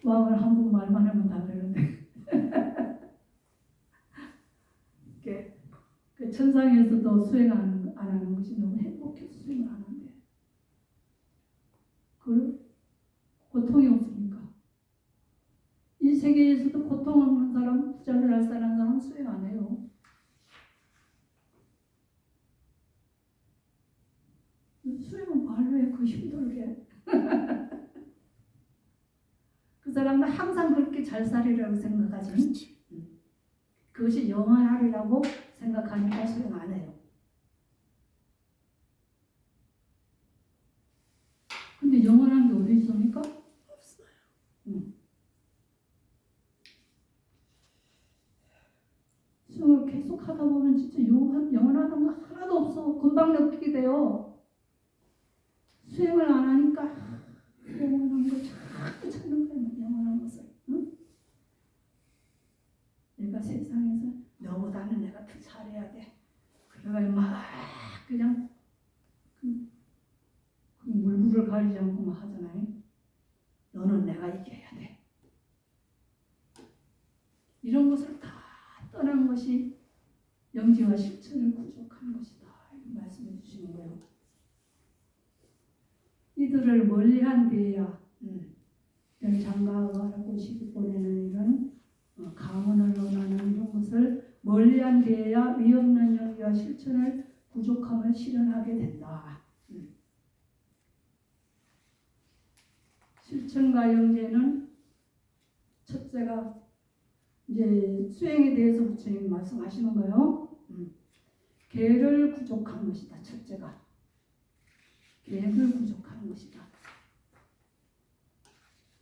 왕을 한국말만 하면 다 되는데 그 천상에서도 수행 안 하는 것이 너무 행복해서 수행을 안 한대. 그 고통이 없습니까? 이 세계에서도 고통 없는 사람, 부자를 할 사람은 수행 안 해요. 수행은 말로 해, 그 힘들게. 그 사람 나는 항상 그렇게 잘 살리라고 생각하지. 그것이 영원하리라고 생각하니까 수행 안 해요. 근데 영원한 게 어디 있습니까? 없어요. 수행을 계속 하다 보면 진짜 영원하다는 거 하나도 없어. 금방 느끼게 돼요. 수행을 안 하니까 영원한 걸 자꾸 찾는 거야. 영원한 것을. 응? 내가 세상에서 너보다는 내가 더 잘해야 돼. 그래가 막 그냥 그 물불을 가리지 않고 막 하잖아요. 너는 내가 이겨야 돼. 이런 것을 다 떠난 것이 영지와 실천을 구족한 것이다. 이렇게 말씀해 주시는 거예요. 이들을 멀리한 뒤에야 장가하고 시집 보내는 이런 가문을 논하는 이런 것을 멀리한 뒤에야 위없는 영지와 실천을 부족함을 실현하게 된다. 실천과 영재는 첫째가 이제 수행에 대해서 부처님 말씀하시는 거예요. 계를 구족한 것이다. 첫째가 계획을 구족하는 것이다.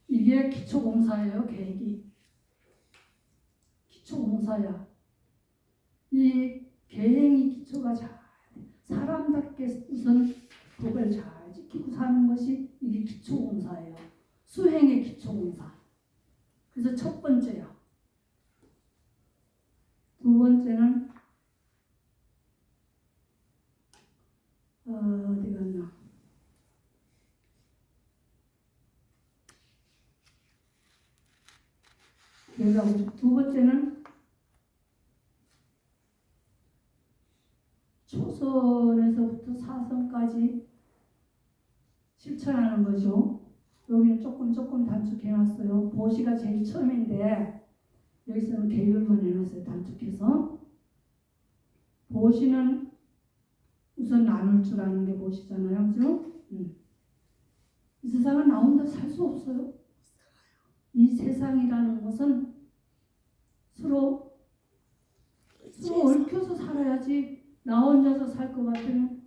이게 기초공사예요. 계획이 기초공사야. 이 계행이 기초가 잘 사람답게 우선 법을 잘 지키고 사는 것이 이게 기초공사예요. 수행의 기초공사. 그래서 첫 번째야. 두 번째는 어디 갔나? 두 번째는 초선에서부터 사선까지 실천하는 거죠. 여기는 조금 단축해놨어요. 보시가 제일 처음인데 여기서는 계율만 해놨어요. 단축해서. 보시는 우선 나눌 줄 아는 게 보시잖아요. 그죠? 이 세상은 나 혼자 살 수 없어요. 이 세상이라는 것은 서로 얽혀서 살아야지. 나 혼자서 살 것 같으면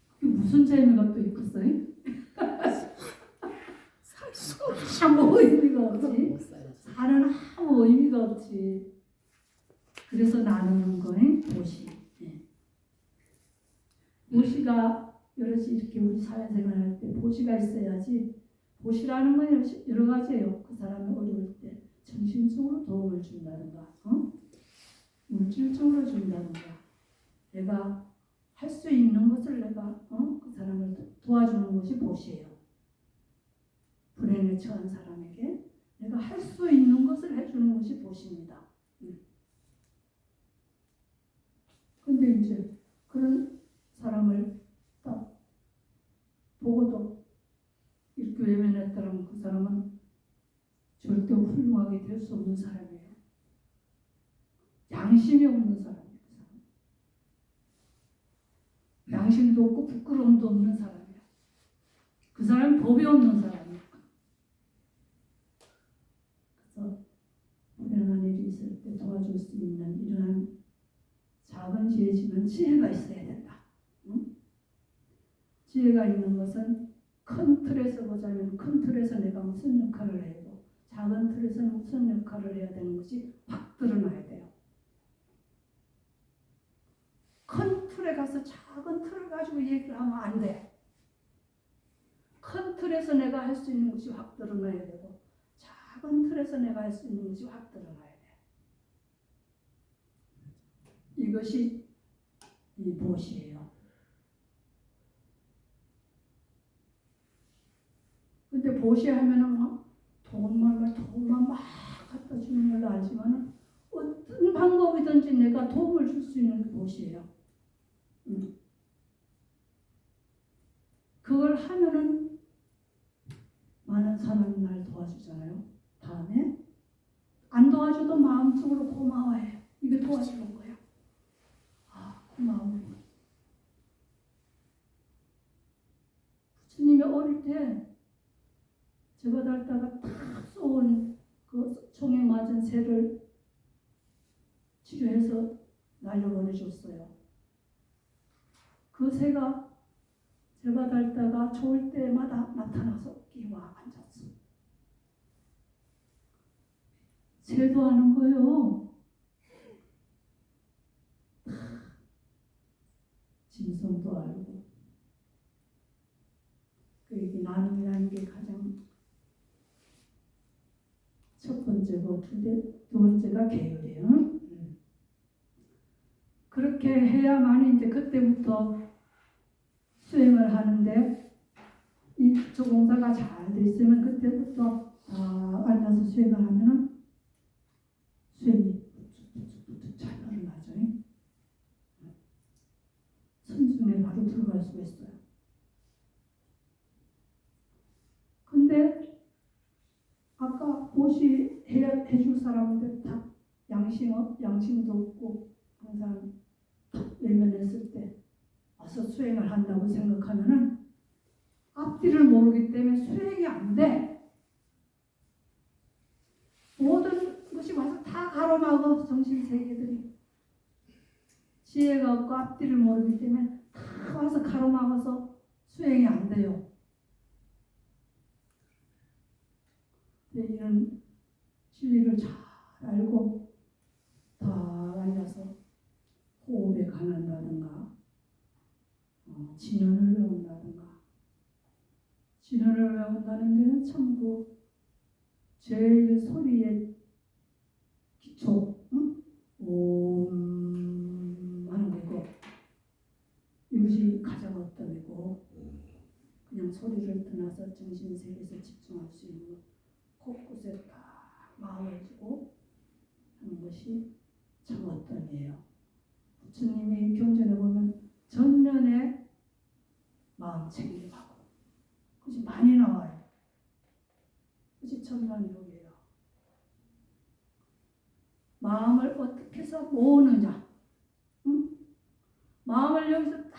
그게 무슨 재미가 또 있겠어요? 살 수 없어. 아무 의미가 없지. 못 살았어. 사는 아무 의미가 없지. 그래서 나누는 거예요. 보시. 보시가 여럿이 이렇게 우리 사회생활할 때 보시가 있어야지. 보시라는 건 여러 가지예요. 그 사람이 어려울 때 정신적으로 도움을 준다든가, 물질적으로 준다든가, 내가 할 수 있는 것을 내가 그 사람을 도와주는 것이 보시예요. 불행에 처한 사람에게 내가 할 수 있는 것을 해주는 것이 보시입니다. 근데 이제 그런 사람을 딱 보고도 이렇게 외면했다면 그 사람은 절대 훌륭하게 될 수 없는 사람이에요. 양심이 없는 사람이에요. 그 사람. 양심도 없고 부끄러움도 없는 사람이에요. 그 사람은 법이 없는 사람이에요. 그래서 불행한 일이 있을 때 도와줄 수 있는 이러한 작은 지혜지만 지혜가 있어야 된다. 지혜가 있는 것은 큰 틀에서 보자면 큰 틀에서 내가 무슨 역할을 해야 되고 작은 틀에서는 무슨 역할을 해야 되는 것이 확 드러나야 돼요. 큰 틀에 가서 작은 틀을 가지고 얘기를 하면 안 돼. 큰 틀에서 내가 할 수 있는 것이 확 드러나야 되고 작은 틀에서 내가 할 수 있는 것이 확 드러나야 돼. 이것이 이 보시예요. 근데 보시하면은 막 돈만 막 갖다 주는 걸로 알지만은 어떤 방법이든지 내가 도움을 줄 수 있는 게 보시예요. 그걸 하면은 많은 사람이 날 도와주잖아요. 다음에 안 도와줘도 마음속으로 고마워해요. 이게 도와주는 거야. 아, 고마워. 부처님이 어릴 때 제가 달다가 탁 맞은 새를 치료해서 날려보내줬어요. 그 새가 제가 달다가 좋을 때마다 나타나서 끼와 앉았어. 새도 하는 거예요. 진성도 알고. 그 나눔이라는 게 가장 첫 번째고 두 번째가 계율이에요. 그렇게 해야만 이제 그때부터 수행을 하는데 이 조공사가 잘 돼 있으면 그때부터 앉아서 수행을 하면은 수행이 잘 일어나죠. 선중에 바로 들어갈 수가 있어요. 근데 아까 보시 해줄 사람들 다 양심도 없고 항상 외면했을 때 와서 수행을 한다고 생각하면은 앞뒤를 모르기 때문에 수행이 안 돼. 모든 것이 와서 다 가로막어. 정신세계들이 지혜가 없고 앞뒤를 모르기 때문에 다 와서 가로막아서 수행이 안 돼요. 이런 진리를 잘 알고 다 앉아서 호흡에 관한다든가 진언을 외운다든가. 진언을 외운다는 데는 전부 제일 소리의 기초, 옴 하는 거고, 이것이 가장 어떠이고 그냥 소리를 떠나서 정신세계에서 집중할 수 있는 것, 곳곳에 딱 마음을 주고 하는 것이 참 어떠이에요. 부처님이 경전에 보면 전면에 마음 챙김하고 그것이 많이 나와요. 그것이 천만욕이에요. 마음을 어떻게 해서 모으느냐. 마음을 여기서 다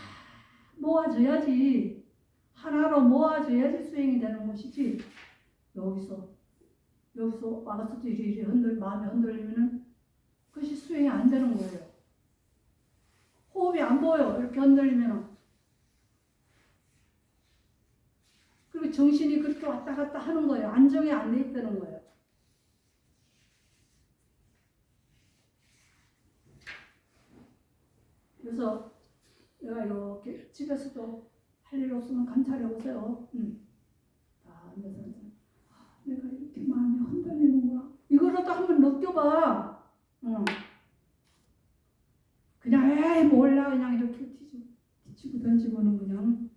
모아줘야지, 하나로 모아줘야지 수행이 되는 것이지, 여기서 와서도 이리 마음이 흔들리면은 그것이 수행이 안 되는 거예요. 호흡이 안 보여. 이렇게 흔들리면은. 그리고 정신이 그렇게 왔다 갔다 하는 거예요. 안정이 안 돼 있다는 거예요. 그래서 내가 이렇게 집에서도 할 일 없으면 관찰해 보세요. 다 앉아서 내가 이렇게 마음이 흔들리는구나. 이거라도 한번 느껴봐. 그냥 에이 몰라 그냥 이렇게 뒤치고 던지고는 그냥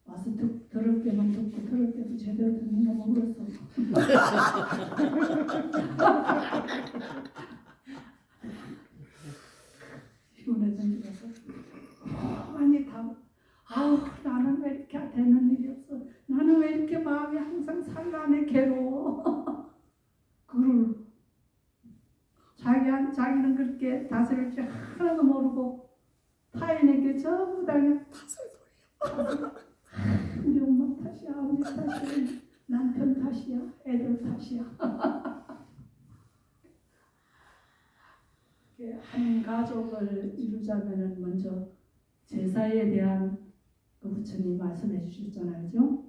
와서 들을 때만 듣고 들을 때도 제대로 듣는 거 모르겠어. 피곤해 던지면서 많이 다 나는 왜 이렇게 되는 일이 없어. 나는 왜 이렇게 마음이 항상 산란해 괴로워. 그걸 자기는 그렇게 다스릴 줄 하나도 모르고 타인에게 전부 다 그냥 우리 엄마 탓이야, 우리 탓이야, 남편 탓이야, 애들 탓이야. 한 가족을 이루자면은 먼저 제사에 대한 그 부처님 말씀해 주셨잖아요, 그죠?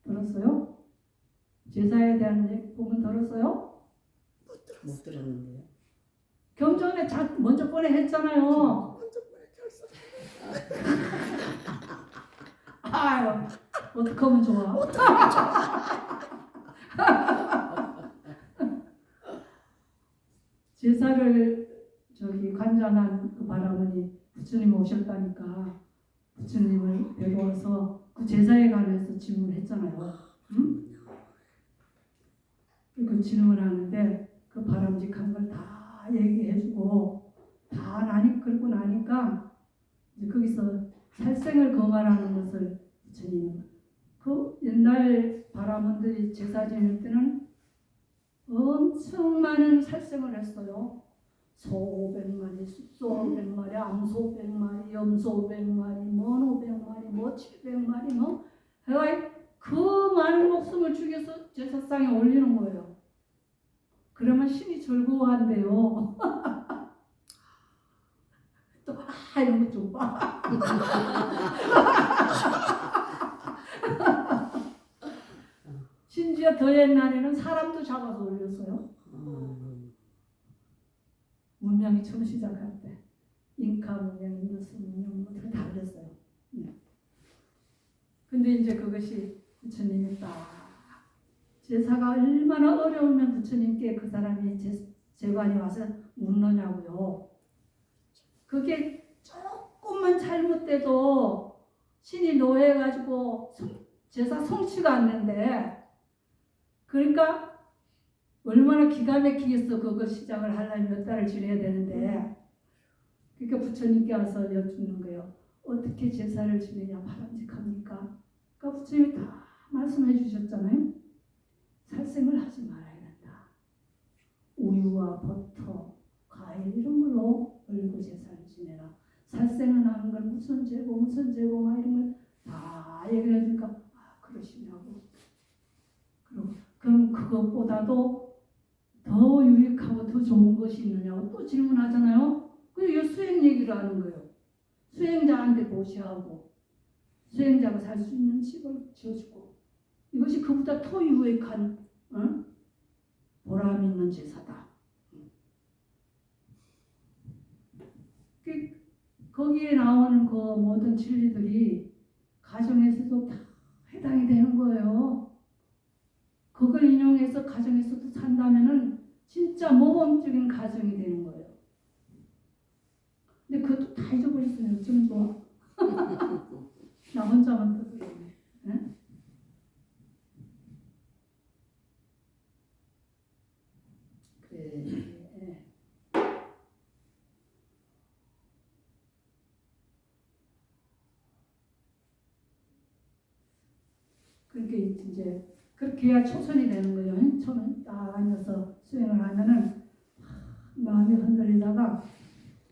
들었어요? 제사에 대한 부분 들었어요? 못 들었는데요. 경전에 먼저 꺼내 했잖아요. 아유, 어떻게 하면 좋아? 제사를 관장한 그 바라머니 부처님 오셨다니까 부처님을 뵈러와서 그 제사에 관해서 질문했잖아요. 응? 그 질문을 하는데 그 바람직한 걸 다 얘기해주고 그러고 나니까 이제 거기서 살생을 거말하는 것을 부처님 그 옛날 바라문들이 제사 지낼 때는 엄청 많은 살생을 했어요. 소 500마리, 숫소 500마리, 암소 500마리, 염소 500마리, 뭐 500마리, 뭐 700마리, 해가 그 많은 목숨을 죽여서 제사상에 올리는 거예요. 그러면 신이 즐거워한대요. 또 이런 것 좀 봐. 심지어 더 옛날에는 사람도 잡아서 올렸어요. 문명이 처음 시작할 때 잉카 문명, 인더스 문명 다 그랬어요. 근데 이제 그것이 부처님이 딱 제사가 얼마나 어려우면 부처님께 그 사람이 제관이 와서 묻느냐고요. 그게 조금만 잘못돼도 신이 노해가지고 제사 성취가 안 된대. 그러니까 얼마나 기가 막히겠어. 그거 시작을 하려면 몇 달을 지내야 되는데. 그러니까 부처님께 와서 여쭙는 거예요. 어떻게 제사를 지내냐 바람직합니까? 그러니까 부처님이 다 말씀해 주셨잖아요. 살생을 하지 말아야 된다. 우유와 버터, 과일 이런 걸로 얼고 제사를 지내라. 살생을 하는 걸 무슨 죄고 막 이런 걸 다 얘기해 주니까 그러시냐고. 그럼 그것보다도 더 유익하고 더 좋은 것이 있느냐고 또 질문하잖아요. 그래서 수행 얘기를 하는 거예요. 수행자한테 모시하고 수행자가 살 수 있는 집을 지어주고 이것이 그보다 더 유익한 보람 있는 제사다. 거기에 나오는 그 모든 진리들이 가정에서도 다 해당이 되는 거예요. 그걸 인용해서 가정에서도 산다면은 진짜 모범적인 가정이 되는 거예요. 근데 그것도 다 잊어버렸어요. 좀 좋아. 나 혼자만 떠들었네. 네? 그래. 그렇게 이제 그렇게 해야 초선이 되는 거예요. 처음에 딱 앉아서 수행을 하면은 마음이 흔들리다가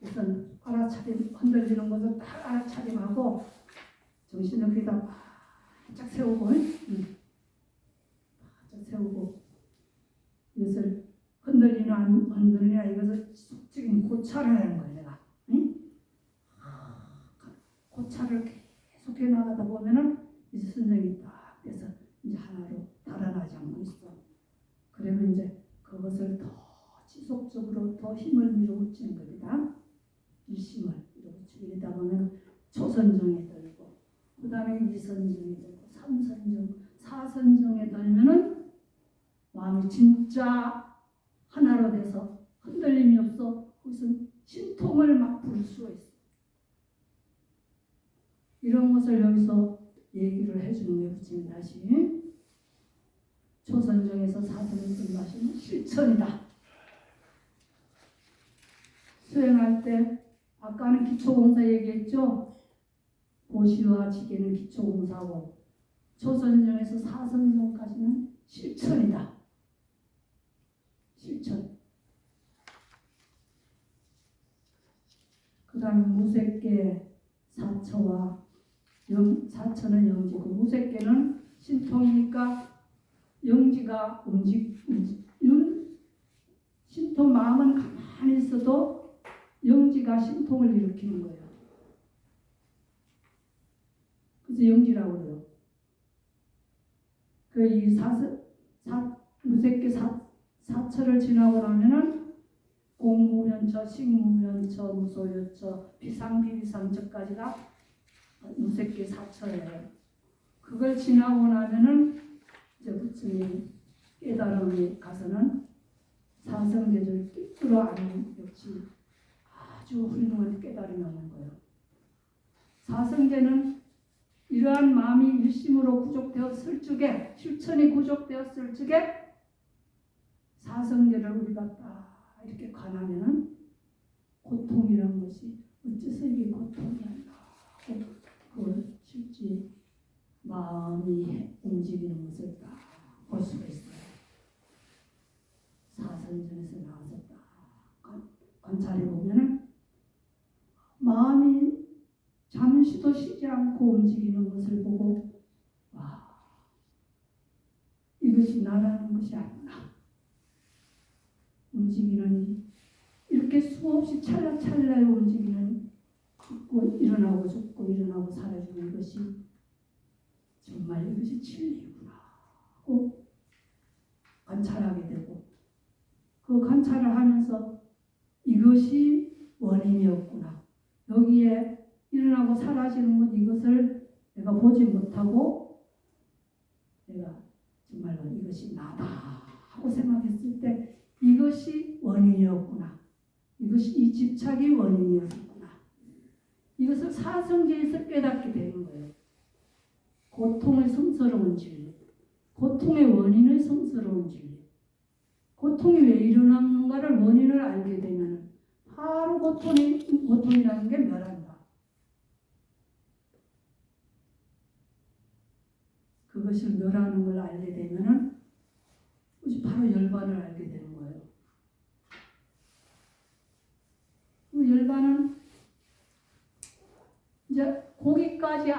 우선 알아차림 흔들리는 것을 딱 알아차림하고 정신을 그기다 바짝 세우고 바짝 세우고 이것을 흔들리나 안 흔들리나 이것을 지속적인 고찰을 하는 거예요. 내가 고찰을 계속해 나가다 보면은 이제 선정이 딱 돼서 이제 하나로 달아나지 않고 있어. 그러면 이제 그것을 더 지속적으로 더 힘을 밀어붙이는 겁니다. 일심을 밀어붙이게 되다 보면 초선정에 들고 그 다음에 이선정에 들고 삼선정, 사선정에 들면은 마음이 진짜 하나로 돼서 흔들림이 없어. 거기서 신통을 막 부를 수가 있어. 이런 것을 여기서 얘기를 해주는 거예요. 부처님 다시 초선정에서 사선정을 마시면 실천이다. 수행할 때 아까는 기초공사 얘기했죠. 보시와 지게는 기초공사고 초선정에서 사선정까지는 실천이다. 실천. 그 다음에 무색계 사처와 사처는 영지고 무색계는 신통이니까 영지가 신통 마음은 가만히 있어도 영지가 신통을 일으키는 거예요. 그래서 영지라고 그래요. 이 무색계 사처를 지나고 나면은 공무면처, 식무면처, 무소여처, 비상비비상처까지가 무색계 사처예요. 그걸 지나고 나면은 이제 부처님 깨달음에 가서는 사성계를 꿰뚫어 아는 역시 아주 훌륭한 깨달음이 오는 거예요. 사성계는 이러한 마음이 일심으로 구족되었을 적에 실천이 구족되었을 적에 사성계를 우리가 딱 이렇게 관하면은 고통이란 것이 어째서 이게 고통이야 그걸 실제 마음이 움직이는 것을 딱 볼 수가 있어요. 사선정에서 나와서 딱 관찰해 보면은 마음이 잠시도 쉬지 않고 움직이는 것을 보고 와 이것이 나라는 것이 아닌가. 움직이는 이렇게 수없이 찰나찰나에 움직이는 죽고 일어나고 죽고 일어나고 사라지는 것이 정말 이것이 진리구나 하고 관찰하게 되고 그 관찰을 하면서 이것이 원인이었구나. 여기에 일어나고 사라지는 것 이것을 내가 보지 못하고 내가 정말로 이것이 나다 하고 생각했을 때 이것이 원인이었구나. 이것이 이 집착이 원인이었구나. 이것을 사성제에서 깨닫게 되는 거예요. 고통의 성스러운 진리, 고통의 원인의 성스러운 진리. 고통이 왜 일어나는가를 원인을 알게 되면 바로 고통이라는 게 멸한다. 그것을 멸하는 걸 알게 되면은 그것이 바로 열반을 알게 되는 거예요. 그 열반은 이제 거기까지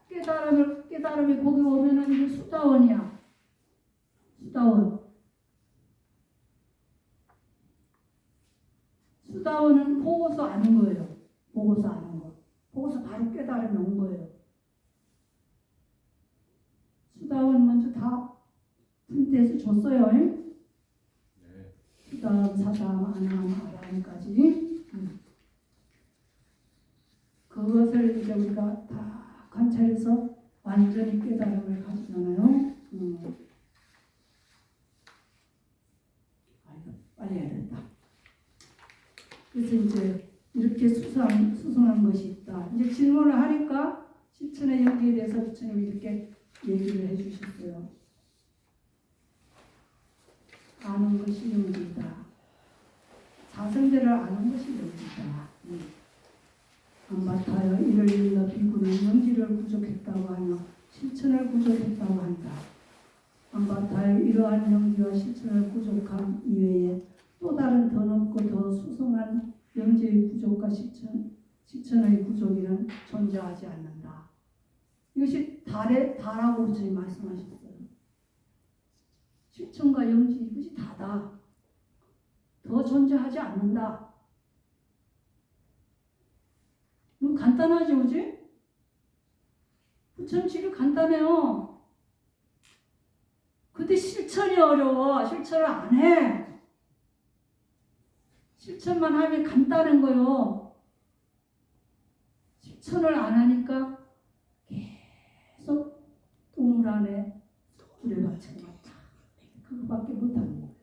깨달음이 거기 오면은 이게 수다원이야. 수다원. 수다원은 보고서 아는 거예요. 보고서 아는 거. 보고서 바로 깨달음이 온 거예요. 수다원 먼저 다 분대해서 줬어요. 네. 수다원, 사다원, 아나원, 아라함까지. 그것을 이제 우리가 다 관찰해서 완전히 깨달음을 가지잖아요. 빨리 해야 된다. 그래서 이제 이렇게 수성한 것이 있다. 이제 질문을 하니까 실천의 연기에 대해서 부처님이 이렇게 얘기를 해주셨어요. 아는 것이 연기다. 사성제를 아는 것이 연기다. 안바타여 이를 일러 비구는 영지를 부족했다고 하며 실천을 부족했다고 한다. 안바타여 이러한 영지와 실천을 부족함 이외에 또 다른 더 높고 더 수성한 영지의 부족과 실천의 부족이는 존재하지 않는다. 이것이 다라고 부처님 말씀하셨어요. 실천과 영지 이것이 다다. 더 존재하지 않는다. 너무 간단하지, 그지? 부처님 지금 간단해요. 근데 실천이 어려워. 실천을 안 해. 실천만 하면 간단한 거요. 실천을 안 하니까 계속 동물 안에 두려박혀 왔다. 그거밖에 못하는 거예요.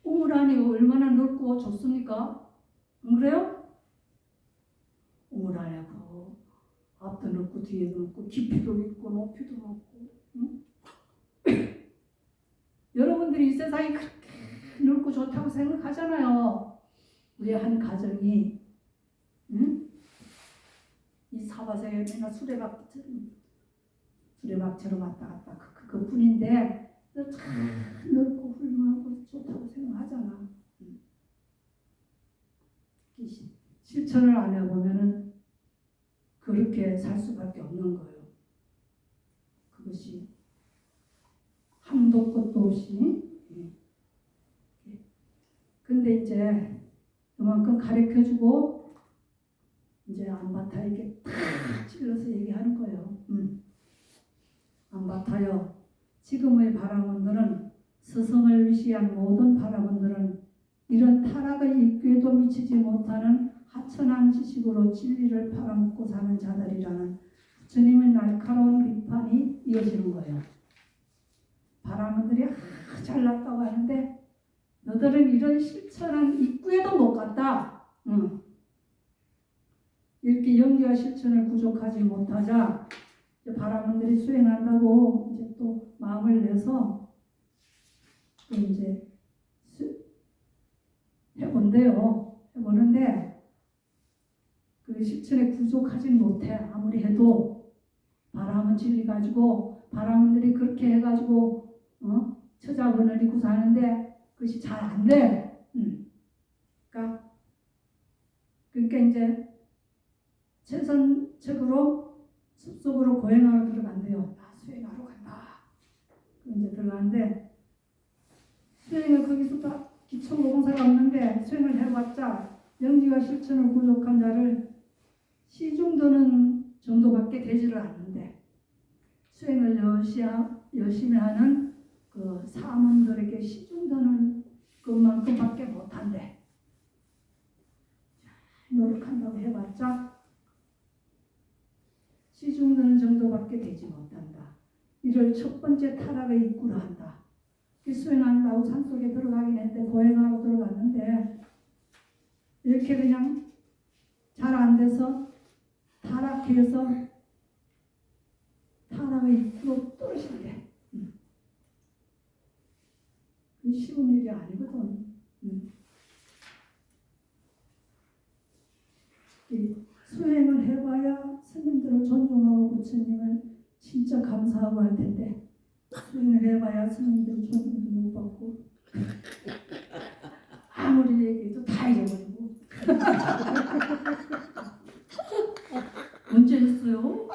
우물 안이 얼마나 넓고 좁습니까? 안 그래요? 우물 안에 그 앞도 넓고 뒤에도 넓고 깊이도 있고 높이도 높고 여러분들이 이 세상이 그렇게 넓고 좋다고 생각하잖아요. 우리 한 가정이 이 사바세에 맨날 수레박처럼 왔다 갔다 그뿐인데 참 넓고 훌륭하고 좋다고 생각하잖아. 실천을 안 해보면은 그렇게 살 수밖에 없는 거예요. 그것이 한도 끝도 없이. 근데 이제 그만큼 가르쳐주고 이제 안바타에게 탁 찔러서 얘기하는 거예요. 안바타여 지금의 바라본들은 스승을 위시한 모든 바라본들은 이런 타락의 입귀에도 미치지 못하는 하천한 지식으로 진리를 팔아먹고 사는 자들이라는 부처님의 날카로운 비판이 이어지는 거예요. 바라본들이 잘났다고 하는데 너들은 이런 실천한 입구에도 못 갔다. 이렇게 영지와 실천을 부족하지 못하자 바라본들이 수행한다고 이제 또 마음을 내서 또 이제 해보는데 그 실천에 부족하진 못해. 아무리 해도 바람은 진리 가지고 바라본들이 그렇게 해가지고 처자건을 입고 사는데 그것이 잘 안 돼. 그러니까 이제 최선책으로 숲속으로 고행하러 들어간대요. 나 수행하러 간다. 이제 들어가는데 수행을 거기서 다 기초공사가 없는데 수행을 해봤자 영지와 실천을 부족한 자를 시중드는 정도밖에 되지를 않는데 수행을 열심히 하는 그 사문들에게 시중드는 것만큼밖에 못한대. 노력한다고 해봤자 시중드는 정도밖에 되지 못한다. 이를 첫 번째 타락의 입구로 한다. 수행한다고 산속에 들어가긴 했는데 고행하러 들어갔는데 이렇게 그냥 잘 안 돼서 타락해서 타락의 입구로 떨어진대. 그 쉬운 일이 아니거든. 이 수행을 해봐야 스님들을 존중하고 부처님을 진짜 감사하고 할 텐데 수행을 해봐야 스님들 존중도 못 받고 아무리 얘기해도 다 잊어버리고 언제 했어요?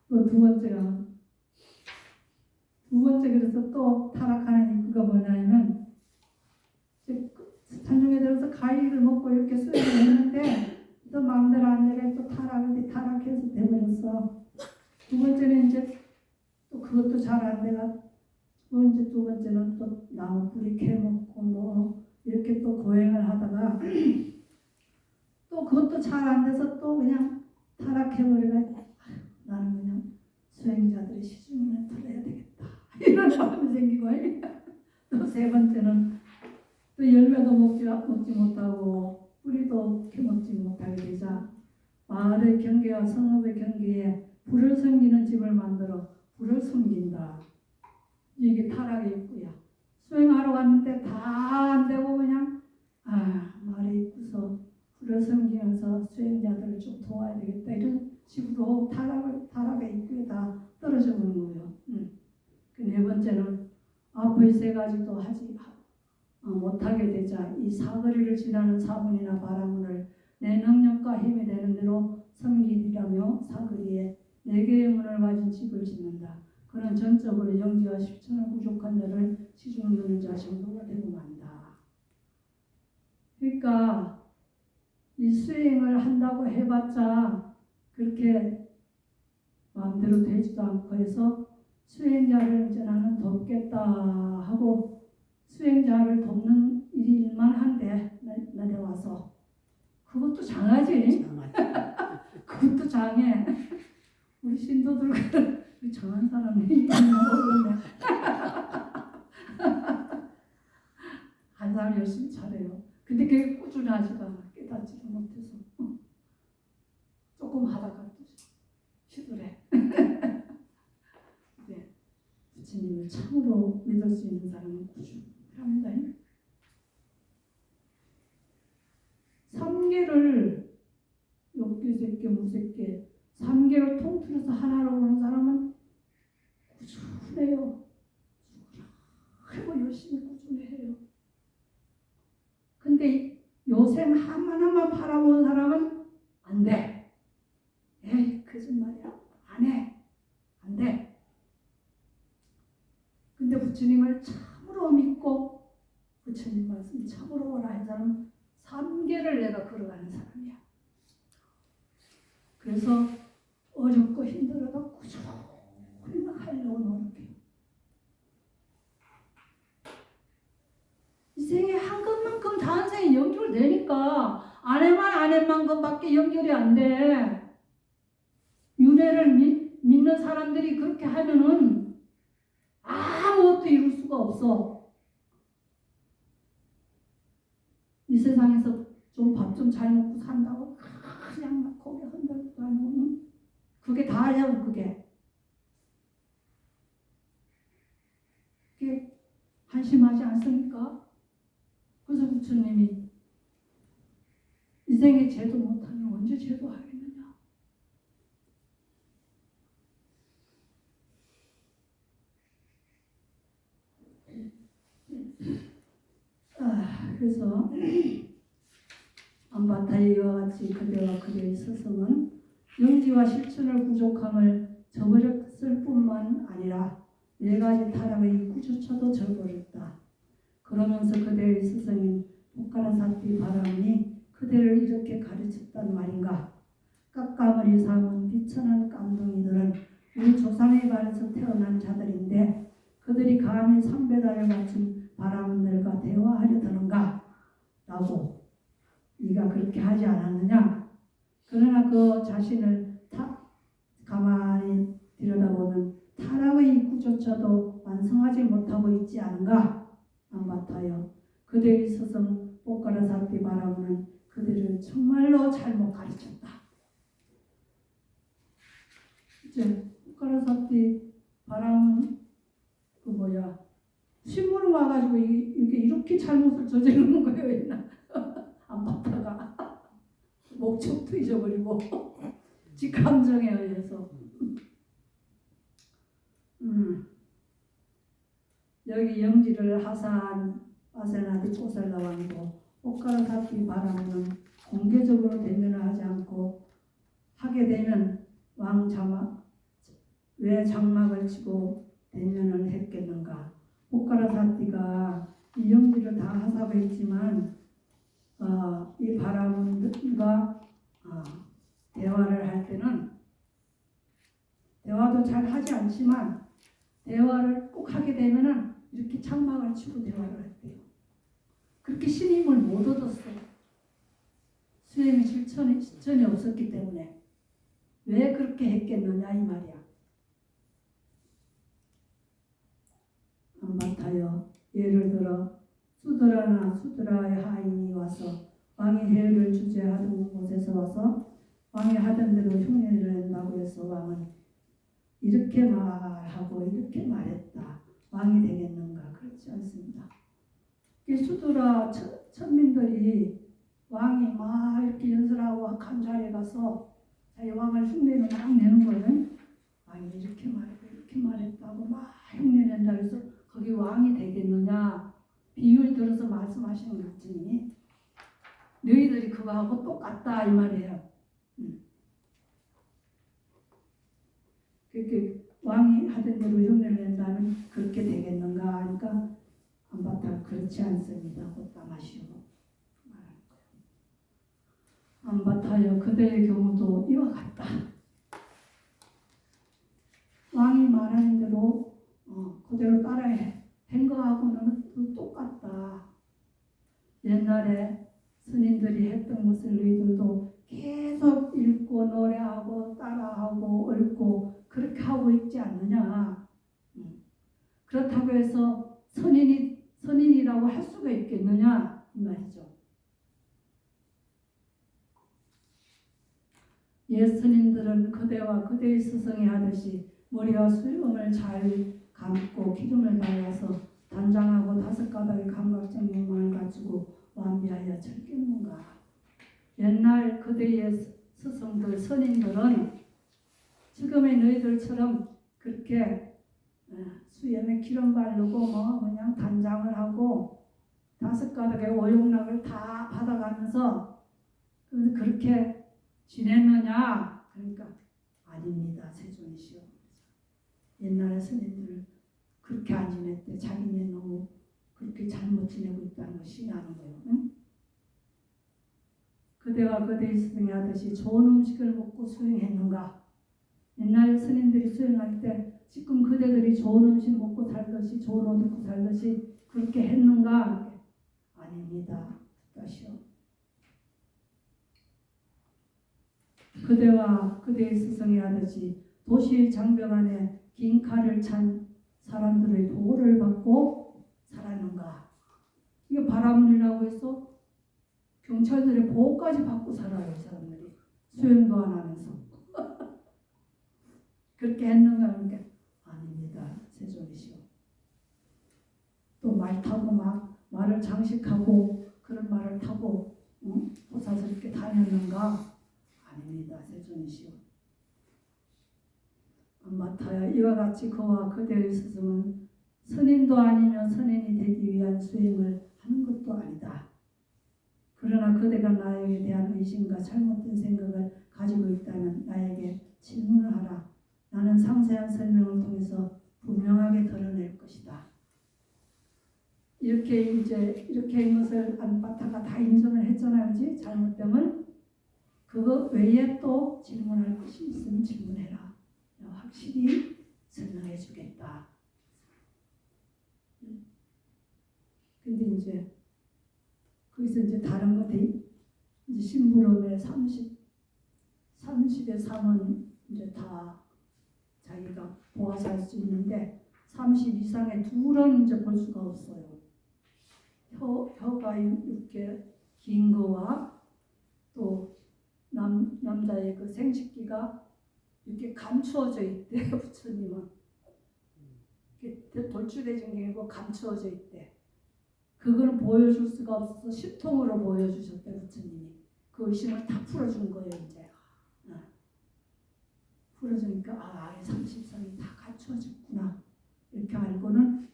또 두 번째 그래서 또 타락하는 이유가 뭐냐면 산중에 들어서 가위를 먹고 이렇게 수행을 했는데 또 마음대로 안 되게 또 타락해서 돼버렸어. 두 번째는 이제 또 그것도 잘 안 돼가 두 번째는 또 나무 뿌리 캐먹고 뭐 이렇게 또 고행을 하다가 또 그것도 잘 안 돼서 또 그냥 타락해버리가 나는 그냥 수행자들의 시중을 들어야 되겠다 이런 마음이 생기고 또 세 번째는 또 열매도 먹지 못하고 뿌리도 캐먹지 못하게 되자 마을의 경계와 성읍의 경계에 불을 섬기는 집을 만들어 불을 섬긴다. 이게 타락의 입구야. 수행하러 갔는데 다 안 되고 그냥 마을에 있고서 불을 섬기면서 수행자들을 좀 도와야 되겠다 이런 식으로 타락의 입구에 다 떨어져 보는 거예요. 그 네 번째는 앞의 세 가지도 하지 못하게 되자 이 사거리를 지나는 사문이나 바라문을 내 능력과 힘이 되는 대로 섬기리라며 사거리에 네 개의 문을 가진 집을 짓는다. 그는 전적으로 영지와 실천을 부족한 자를 시중드는 자 정도가 되고 만다. 그러니까 이 수행을 한다고 해봤자 그렇게 마음대로 되지도 않고 해서 수행자를 이제 나는 돕겠다 하고 수행자를 돕는 일만 한데 나에 와서 그것도 장하지. 그것도 장해. 우리 신도들 정한 사람이 모르겠네. 한 사람 열심히 잘해요. 근데 그게 꾸준하지가 깨닫지도 못해서 조금 하다가 또 쉬더래. 네. 부처님을 참으로 믿을 수 있는 사람은 꾸준합니다. 3개를 욕계, 색계, 무색계 3개를 통틀어서 하나로 보는 사람은 꾸준해요. 아이고 열심히 꾸준해요. 근데 요생 하나만 바라보는 사람은 안 돼. 에이 거짓말이야. 안 해. 안 돼. 근데 부처님을 참으로 믿고 부처님 말씀 참으로 오라 한 사람은 3개를 내가 걸어가는 사람이야. 그래서 어렵고 힘들어도 꾸준히 하려고 노력해요. 이 생에 한 것만큼 다음 생에 연결되니까 안 해만큼밖에 연결이 안 돼. 윤회를 믿는 사람들이 그렇게 하면은 아무것도 이룰 수가 없어. 이 세상에서 좀 밥 좀 잘 먹고 산다고 그냥 막 고개 흔들고 다니고 그게 다냐고 그게 한심하지 않습니까? 그래서 부처님이 인생에 제도 못하면 언제 제도 하겠느냐. 그래서 안바타의 이와 같이 그대와 그대의 스승은 영지와 실천을 부족함을 저버렸을 뿐만 아니라 네 가지 타락의 구조차도 저버렸다. 그러면서 그대의 스승인 포카라사티 바람이 그대를 이렇게 가르쳤단 말인가. 깎아머리 삼은 비천한 깜둥이들은 우리 조상의 발에서 태어난 자들인데 그들이 감히 삼배다를 갖춘 바람들과 대화하려 드는가? 라고 네가 그렇게 하지 않았느냐? 그러나 그 자신을 가만히 들여다보면 타락의 입구조차도 완성하지 못하고 있지 않은가? 안바타여 그대의 스승 포카라사티 바람은 그들을 정말로 잘못 가르쳤다. 이제 포카라사티 바람은 신문을 와가지고 이렇게 잘못을 저지르는 거예요. 옛날 안바타가 목적도 잊어버리고 지 감정에 의해서 여기 영지를 하산 아세나디 꼬살라왕이고 포카라사티 바람은 공개적으로 대면을 하지 않고 하게 되면 왜 장막을 치고 대면을 했겠는가. 포카라사티가 이 영지를 다 하사했지만 이 바람과 대화를 할 때는 대화도 잘 하지 않지만 대화를 꼭 하게 되면은 이렇게 장막을 치고 대화를 했대요. 그렇게 신임을 못 얻었어요. 수행의 실천이 없었기 때문에. 왜 그렇게 했겠느냐 이 말이야. 안바타여 예를 들어 수드라의 하인이 와서 왕이 해를 주재하던 곳에서 와서 왕이 하던 대로 흉내를 낸다고 해서 왕은 이렇게 말하고 이렇게 말했다. 왕이 되겠는가? 그렇지 않습니다. 수드라 천민들이 왕이 막 이렇게 연설하고 한 자리에 가서 자기 왕을 흉내를 막 내는 거예요. 왕이 이렇게 말했고 이렇게 말했다고 막 흉내낸다 해서 거기 왕이 되겠느냐? 비유를 들어서 말씀하시는 것 같으니 너희들이 그거하고 똑같다 이 말이에요. 그렇게 왕이 하던 대로 흉내를 낸다면 그렇게 되겠는가 하니까 안바타 그렇지 않습니다. 곧다마시오 말하는 거예요. 안바타여 그대의 경우도 이와 같다. 왕이 말하는 대로 그대로 따라해 한 거하고는 똑같다. 옛날에 스님들이 했던 것을 너희들도 계속 읽고 노래하고 따라하고 읊고 그렇게 하고 있지 않느냐. 그렇다고 해서 선인이라고 할 수가 있겠느냐 이 말이죠. 옛 스님들은 그대와 그대의 스승이 하듯이 머리와 수염을 잘 감고 기름을 발라서 단장하고 5가닥의 감각적 용만을 가지고 완비하여 즐기는가. 옛날 그대의 스승들 선인들은 지금의 너희들처럼 그렇게 수염에 기름 바르고 그냥 단장을 하고 5가닥의 오용락을 다 받아가면서 그렇게 지냈느냐? 그러니까 아닙니다. 세존이시여. 옛날에 스님들 그렇게 안 지냈대. 자기네 너무 그렇게 잘못 지내고 있다는 것이 나는 거예요. 응? 그대와 그대의 스승이 하듯이 좋은 음식을 먹고 수행했는가? 옛날 스님들이 수행할 때 지금 그대들이 좋은 음식 먹고 살듯이 좋은 옷 입고 살듯이 그렇게 했는가? 아닙니다. 다시요. 그대와 그대의 스승이 하듯이 도시 장벽 안에 긴 칼을 찬 사람들의 보호를 받고 살았는가? 이게 바람이라고 해서 경찰들의 보호까지 받고 살아요. 사람들이 수행도 안 하면서 그렇게 했는가? 그러니까 아닙니다. 세존이시오. 또 말 타고 막 말을 장식하고 그런 말을 타고 호사스럽게 다녔는가? 아닙니다. 세존이시오. 안바타야 이와 같이 그와 그대의 스승은 선인도 아니며 선인이 되기 위한 수행을 하는 것도 아니다. 그러나 그대가 나에게 대한 의심과 잘못된 생각을 가지고 있다면 나에게 질문을 하라. 나는 상세한 설명을 통해서 분명하게 드러낼 것이다. 이렇게 이렇게인 것을 안바타가 다 인정을 했잖아요, 그지? 잘못됨을. 그거 외에 또 질문할 것이 있으면 질문해라. 확실히 설명해 주겠다. 근데 이제 거기서 이제 다른 거 이제 심부름의 30의 3은 이제 다 자기가 보아서 할 수 있는데 30 이상의 둘은 이제 볼 수가 없어요. 혀가 이렇게 긴 거와 또 남자의 그 생식기가 이렇게 감추어져 있대. 부처님은 이렇게 돌출해진 게 아니고 감추어져 있대. 그거는 보여줄 수가 없어서 시통으로 보여주셨대. 부처님이 그 의심을 다 풀어준 거예요. 이제 풀어주니까 30상이 다 갖추어졌구나 이렇게 알고는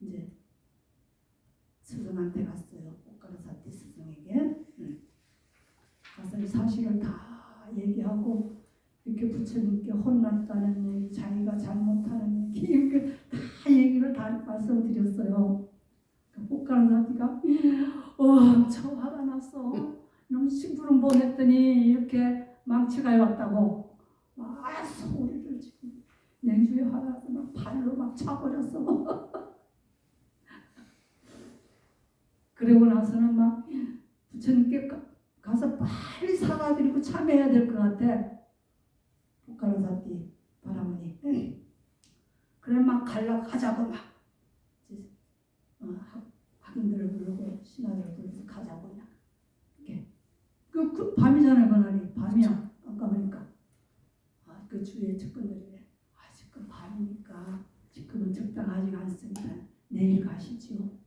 이제 스승한테 갔어요. 옥가라사티 스승에게. 가서 이 사실을 다 얘기하고 이렇게 부처님께 혼났다는 얘기, 자기가 잘못하는 얘기 이렇게 다 얘기를 다 말씀드렸어요. 옥가라사티가 엄청 화가 났어. 너무 심부름 보냈더니 이렇게 망치가 왔다고 막 소리를 지금 냉수에 화나서 막 발로 막 차버렸어. 그러고 나서는 막 부처님께 가서 빨리 사과드리고 참여해야 될 것 같아. 옥가라사티 바라머니. 그래 막 가자고 막 학인들을 부르고 신하들을 불러서 가자고 그냥. 그 밤이잖아요. 그날이 밤이야. 깜깜하니까. 그 주위에 측근들이 지금 밤이니까 지금은 적당하지 않습니다. 내일 가시지요.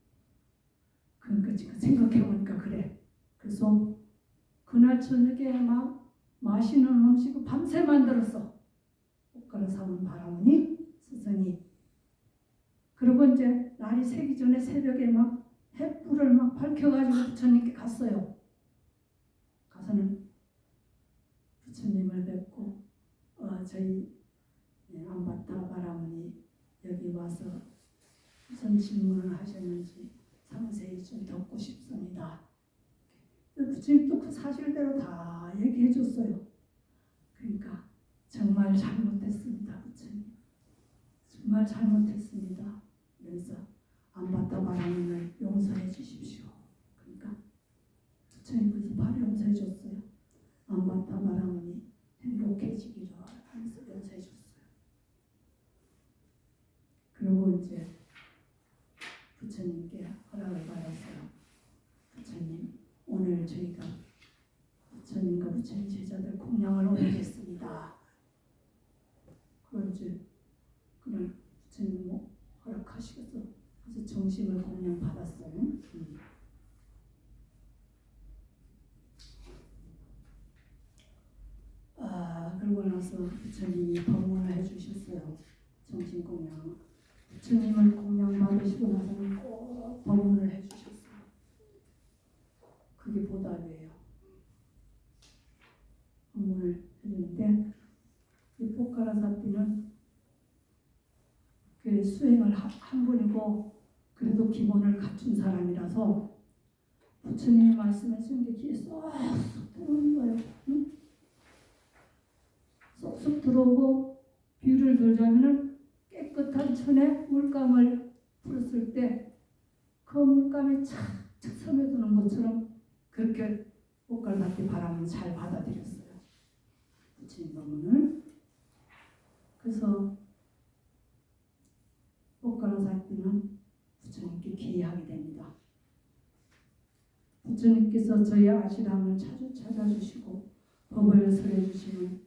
그러니까 지금 생각해보니까 그래. 그래서 그날 저녁에 막 맛있는 음식을 밤새 만들었어. 옥가라사문 바라머니 스승이. 그리고 이제 날이 새기 전에 새벽에 막 횃불을 막 밝혀가지고 부처님께 갔어요. 가서는 부처님을 뵙고 저희 안바타 바라머니 여기 와서 무슨 질문을 하셨는지 상세히 좀 듣고 싶습니다. 부처님 또 그 사실대로 다 얘기해 줬어요. 그러니까 정말 잘못했습니다. 부처님 정말 잘못했습니다. 그래서 안바타 바라머니를 용서해 주십시오. 그러니까 부처님 그래서 바로 용서해 줬어요. 안바타 바라머니 행복해지기를 하면서 용서해 줬어요. 그리고 이제 부처님께 허락을 받았어요. 부처님 오늘 저희가 부처님과 부처님 제자들 공양을 올리겠습니다. 그런지 그냥 부처님 허락하시겠어. 그래서 정심을 공양 받았어요. 그러고 나서 부처님이 법문을 해주셨어요. 정신 공양. 부처님을 공양 받으시고 나서는 꼭 법문을 해주셨어요. 그게 보답이에요. 법문을 해주는데 이 옥가라사티는 그 수행을 한 분이고 그래도 기본을 갖춘 사람이라서 부처님이 말씀해 주신 게 귀에 쏙 들어오는 거예요. 응? 쏙쏙 들어오고 비유를 들자면은 깨끗한 천에 물감을 풀었을 때 그 물감이 착착 스며드는 것처럼 그렇게 옥가라사티 바람을 잘 받아들였어요. 부처님 법문을. 그래서 옥가라사티는 부처님께 기이하게 됩니다. 부처님께서 저희 아시람을 자주 찾아주시고 법을 설해주시면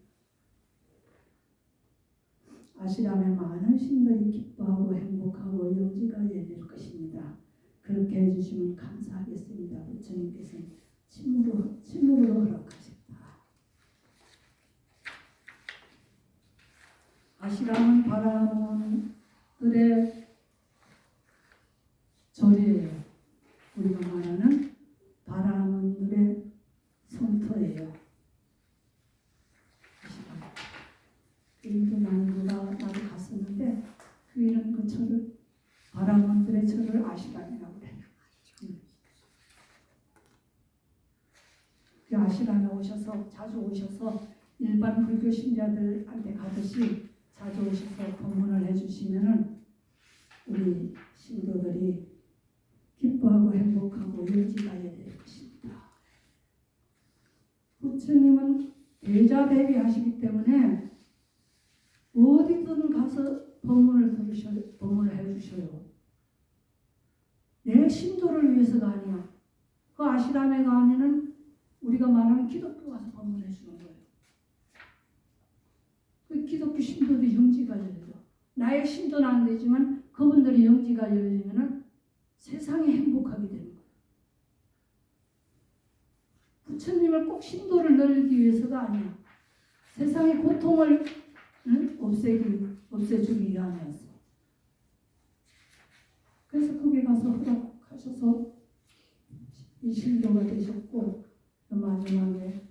아시람의 많은 신들이 기뻐하고 행복하고 영지가 열릴 것입니다. 그렇게 해주시면 감사하겠습니다. 부처님께서는 침묵으로 허락하셨다. 아시람은 바라몬들의 절이에요. 우리가 말하는 바라몬들의 그 절을 바라문들의 절을 아시람이라고 해요. 그 아시람에 오셔서 자주 오셔서 일반 불교 신자들한테 가듯이 자주 오셔서 법문을 해주시면은 우리 신도들이 기뻐하고 행복하고 유지가야 될 것입니다. 부처님은 대자대비하시기 때문에 어디든 가서 법문을 해주셔요. 내 신도를 위해서가 아니야. 그 아시람에 가면은 우리가 말하는 기독교 가서 법문해 주는 거예요. 그 기독교 신도들이 영지가 열려. 나의 신도는 안 되지만 그분들이 영지가 열리면은 세상이 행복하게 되는 거예요. 부처님을 꼭 신도를 늘리기 위해서가 아니야. 세상의 고통을 없애주기 위함이었어. 그래서 거기 가서 허락하셔서 이 신도가 되셨고 마지막에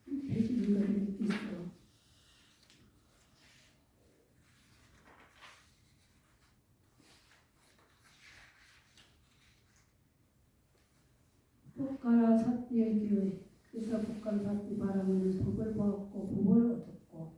해주기를 있어요. 복가라 사띠의 교회. 그래서 복가라 사띠 바라보는 법을 보았고 법을 얻었고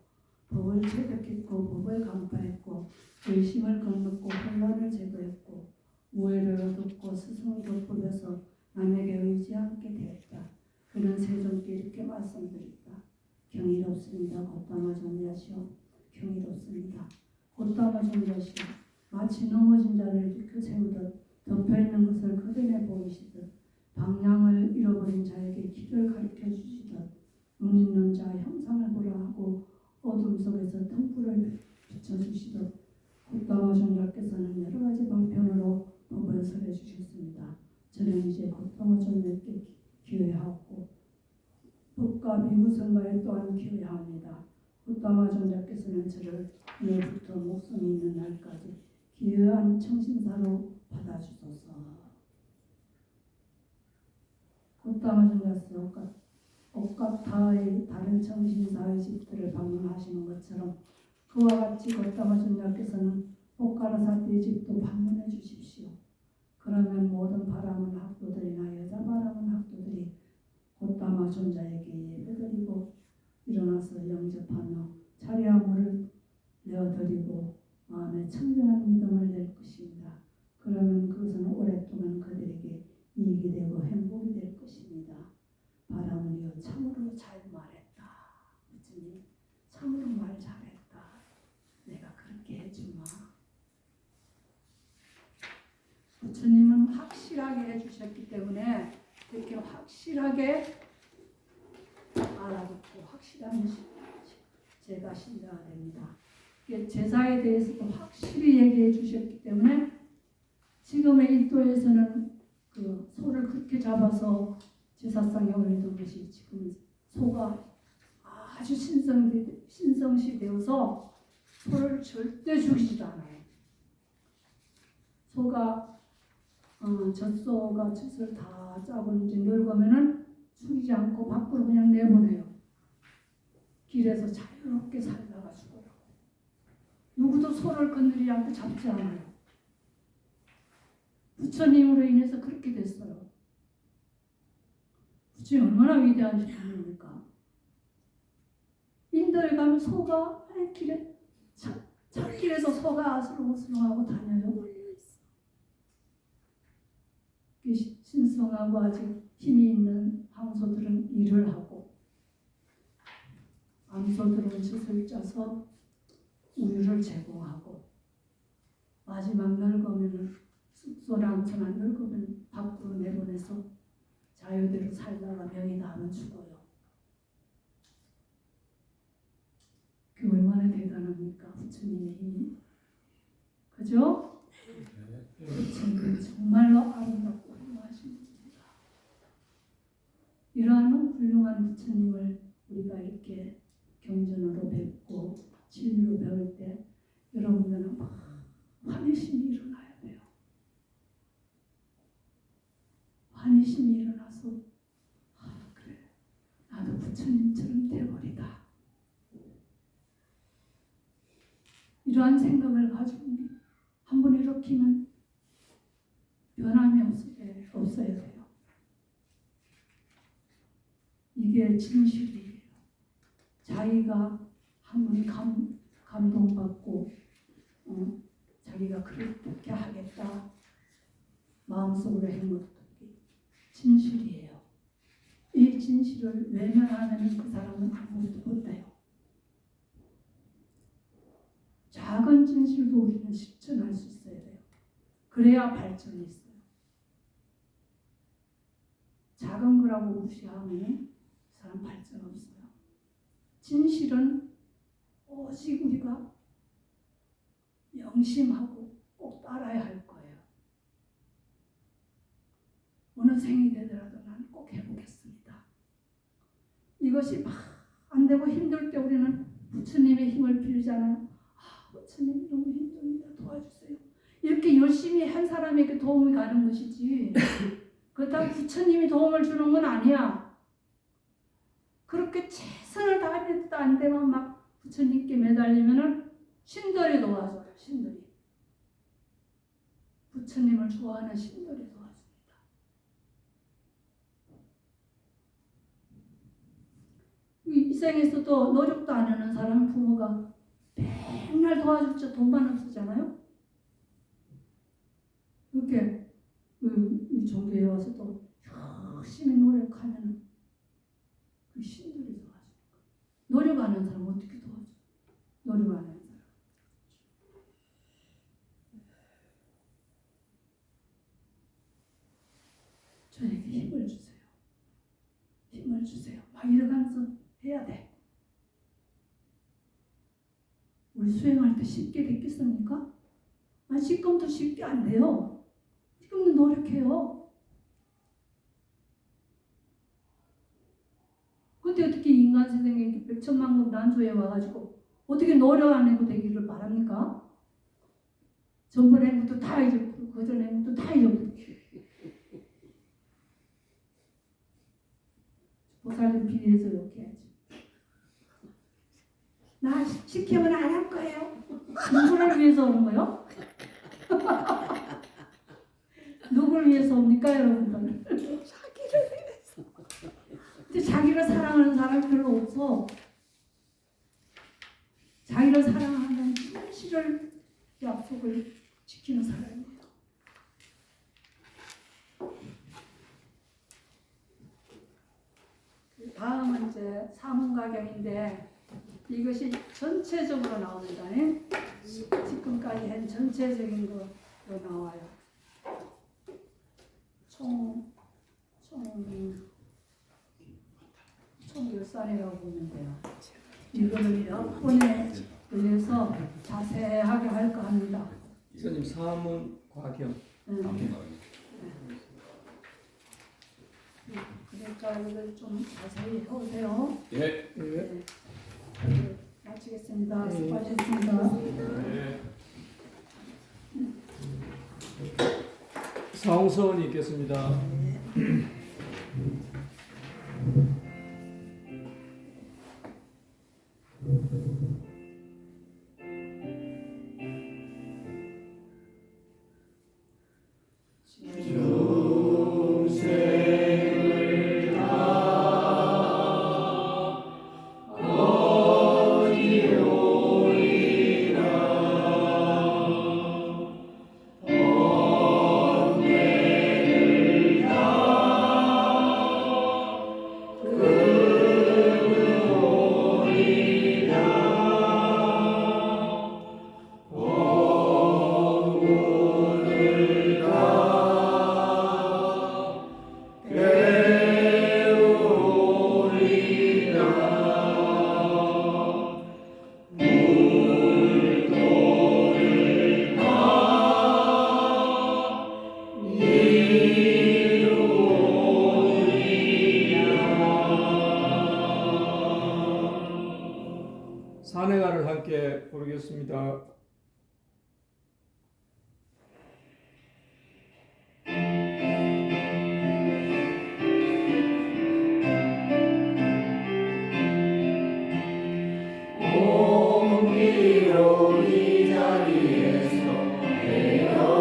법을 체득했고 법을 간파했고 의심을 건넜고 혼란을 제거했고 우애를 얻었고 스승의 법법에서 남에게 의지 않게 되었다. 그는 세존께 이렇게 말씀드렸다. 경이롭습니다. 곧다마 존재하시오. 경이롭습니다. 곧다마 존재하시오. 마치 넘어진 자를 일으켜 세우듯 덮여있는 것을 그대내 보이시듯 방향을 잃어버린 자에게 길을 가르쳐 주시듯 눈 있는 자 형상을 보라 하고 어둠 속에서 등불을 비춰주시듯 곧다마 존재께서는 여러 가지 방편으로 법을 설해 주셨습니다. 저는 이제 곧다마 존재께 기회하고 법과 미구성가에 또한 기회합니다. 곧다마 존재께서는 저를 오늘부터 목숨이 있는 날까지 기회한 청신사로 받아주소서. 곧다마 존재께서 옥가타의 다른 청신사의 집들을 방문하시는 것처럼 그와 같이 곧다마 존재께서는 옥가라사띠의 집도 방문해 주십시오. 그러면 모든 바람은 학도들이나 여자 바람은 학도들이 곧다마 존자에게 예배드리고 일어나서 영접하며 차례와 물을 내어드리고 마음에 청정한 믿음을 낼 것입니다. 그러면 그것은 오랫동안 그들에게 이익이 되고 행복이 될 것입니다. 바람은요 참으로 잘 말했다. 부처님 참으로 말 잘했다. 내가 그렇게 해주마. 부처님은 확실하게 해주셨기 때문에 이렇게 확실하게 알아듣고 확실한 제가 신자가 됩니다. 제사에 대해서도 확실히 얘기해 주셨기 때문에 지금의 일도에서는 그 소를 그렇게 잡아서 제사상에 올리던 것이 지금 소가 아주 신성시 되어서 소를 절대 죽이지도 않아요. 소가 젖소가 젖을 다 짜고 이제 늙으면은 죽이지 않고 밖으로 그냥 내보내요. 길에서 자유롭게 살다가 죽어요. 누구도 소를 건드리지 않고 잡지 않아요. 부처님으로 인해서 그렇게 됐어요. 부처님 얼마나 위대한지 모릅니까? 인도에 가면 소가 길에 찾길에서 소가 아슬렁아슬렁하고 다녀요. 신성하고 아직 힘이 있는 황소들은 일을 하고 암소들은 젖을 짜서 우유를 제공하고 마지막 늙으면 쑥소랑 암소나 늙으면 밖으로 내보내서 자유대로 살다가 명이 나면 죽어요. 그게 얼마나 대단합니까? 부처님의 힘이. 그죠? 부처님은 정말로 아름답고 훌륭하신 분입니다. 이러한 훌륭한 부처님을 우리가 이렇게 경전으로 뵙고 진리로 배울 때 여러분들은 막 환희심이 일어나야 돼요. 환희심이 일어나서 그래 나도 부처님처럼 되버리다. 이러한 생각을 가지고 일으키면 변함이 없어야 돼요. 이게 진실이에요. 자기가 한번 감동받고 자기가 그렇게 하겠다 마음속으로 한 것들이 진실이에요. 이 진실을 외면하면 그 사람은 아무것도 못해요. 작은 진실도 우리는 실천할 수 있어야 돼요. 그래야 발전이 있어요. 작은 거라고 무시하면 그 사람 발전 없어요. 진실은 오직 우리가 명심하고 꼭 따라야 할 거예요. 어느 생이 되더라도 나는 꼭 해보겠습니다. 이것이 막 안 되고 힘들 때 우리는 부처님의 힘을 빌잖아요. 부처님 너무 힘듭니다. 도와주세요. 이렇게 열심히 한 사람에게 도움이 가는 것이지 그렇다고 부처님이 도움을 주는 건 아니야. 그렇게 최선을 다했는데도 안 되면 막 부처님께 매달리면은 신들이 도와줘요. 신들이. 부처님을 좋아하는 신들이 도와줍니다. 이 생에서도 노력도 안 하는 사람 부모가 맨날 도와줬죠. 돈만 없었잖아요. 이렇게 이 종교에 와서도 열심히 노력하면 그 신들이 도와줘요. 노력 안 하는 사람 어떻게 도와줘? 노력 안 하는 사람. 저에게 힘을 주세요. 힘을 주세요. 막 이러면서 해야 돼. 우리 수행할 때 쉽게 됐겠습니까? 지금도 쉽게 안 돼요. 지금도 노력해요. 근데 어떻게 인간 세상에 이렇게 백천만급 난조에 와가지고 어떻게 노력 안 해도 되기를 바랍니까? 전번에 것도 다 잊어버리고 그전에 것도 다 잊어버리고 보살 좀 비례해서 이렇게 해야지. 나 시키면 안 할 거예요. 누구를 위해서 오는 거요? 누구를 위해서 옵니까 여러분들? 자기를 위해서. 근데 자기를 사랑하는 사람이 별로 없어. 자기를 사랑하는 진실을 약속을 지키는 사람이에요. 다음은 이제 사문가경인데 이것이 전체적으로 나옵니다. 지금까지 한 전체적인 거로 나와요. 총 10산이라고 보면 돼요. 이거를 몇 번에 걸려서 자세하게 할까 합니다. 이사님 사문 과경. 그러니까 이걸 좀 자세히 해보세요. 예. 네. 마치겠습니다. 수고하셨습니다. 네. 사홍서원이 있겠습니다. 산행가를 함께 부르겠습니다. 옹기로 이 자리에서 내려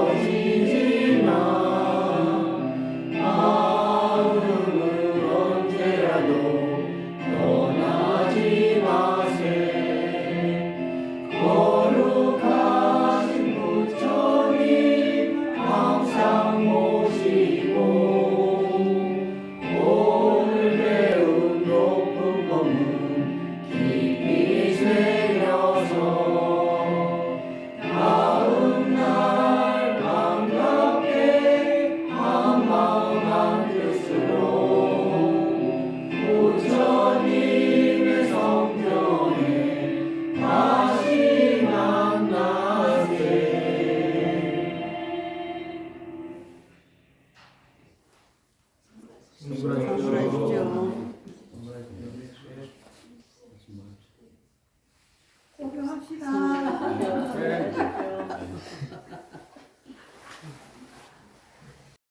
선물하십시오. 고교합시다. 네.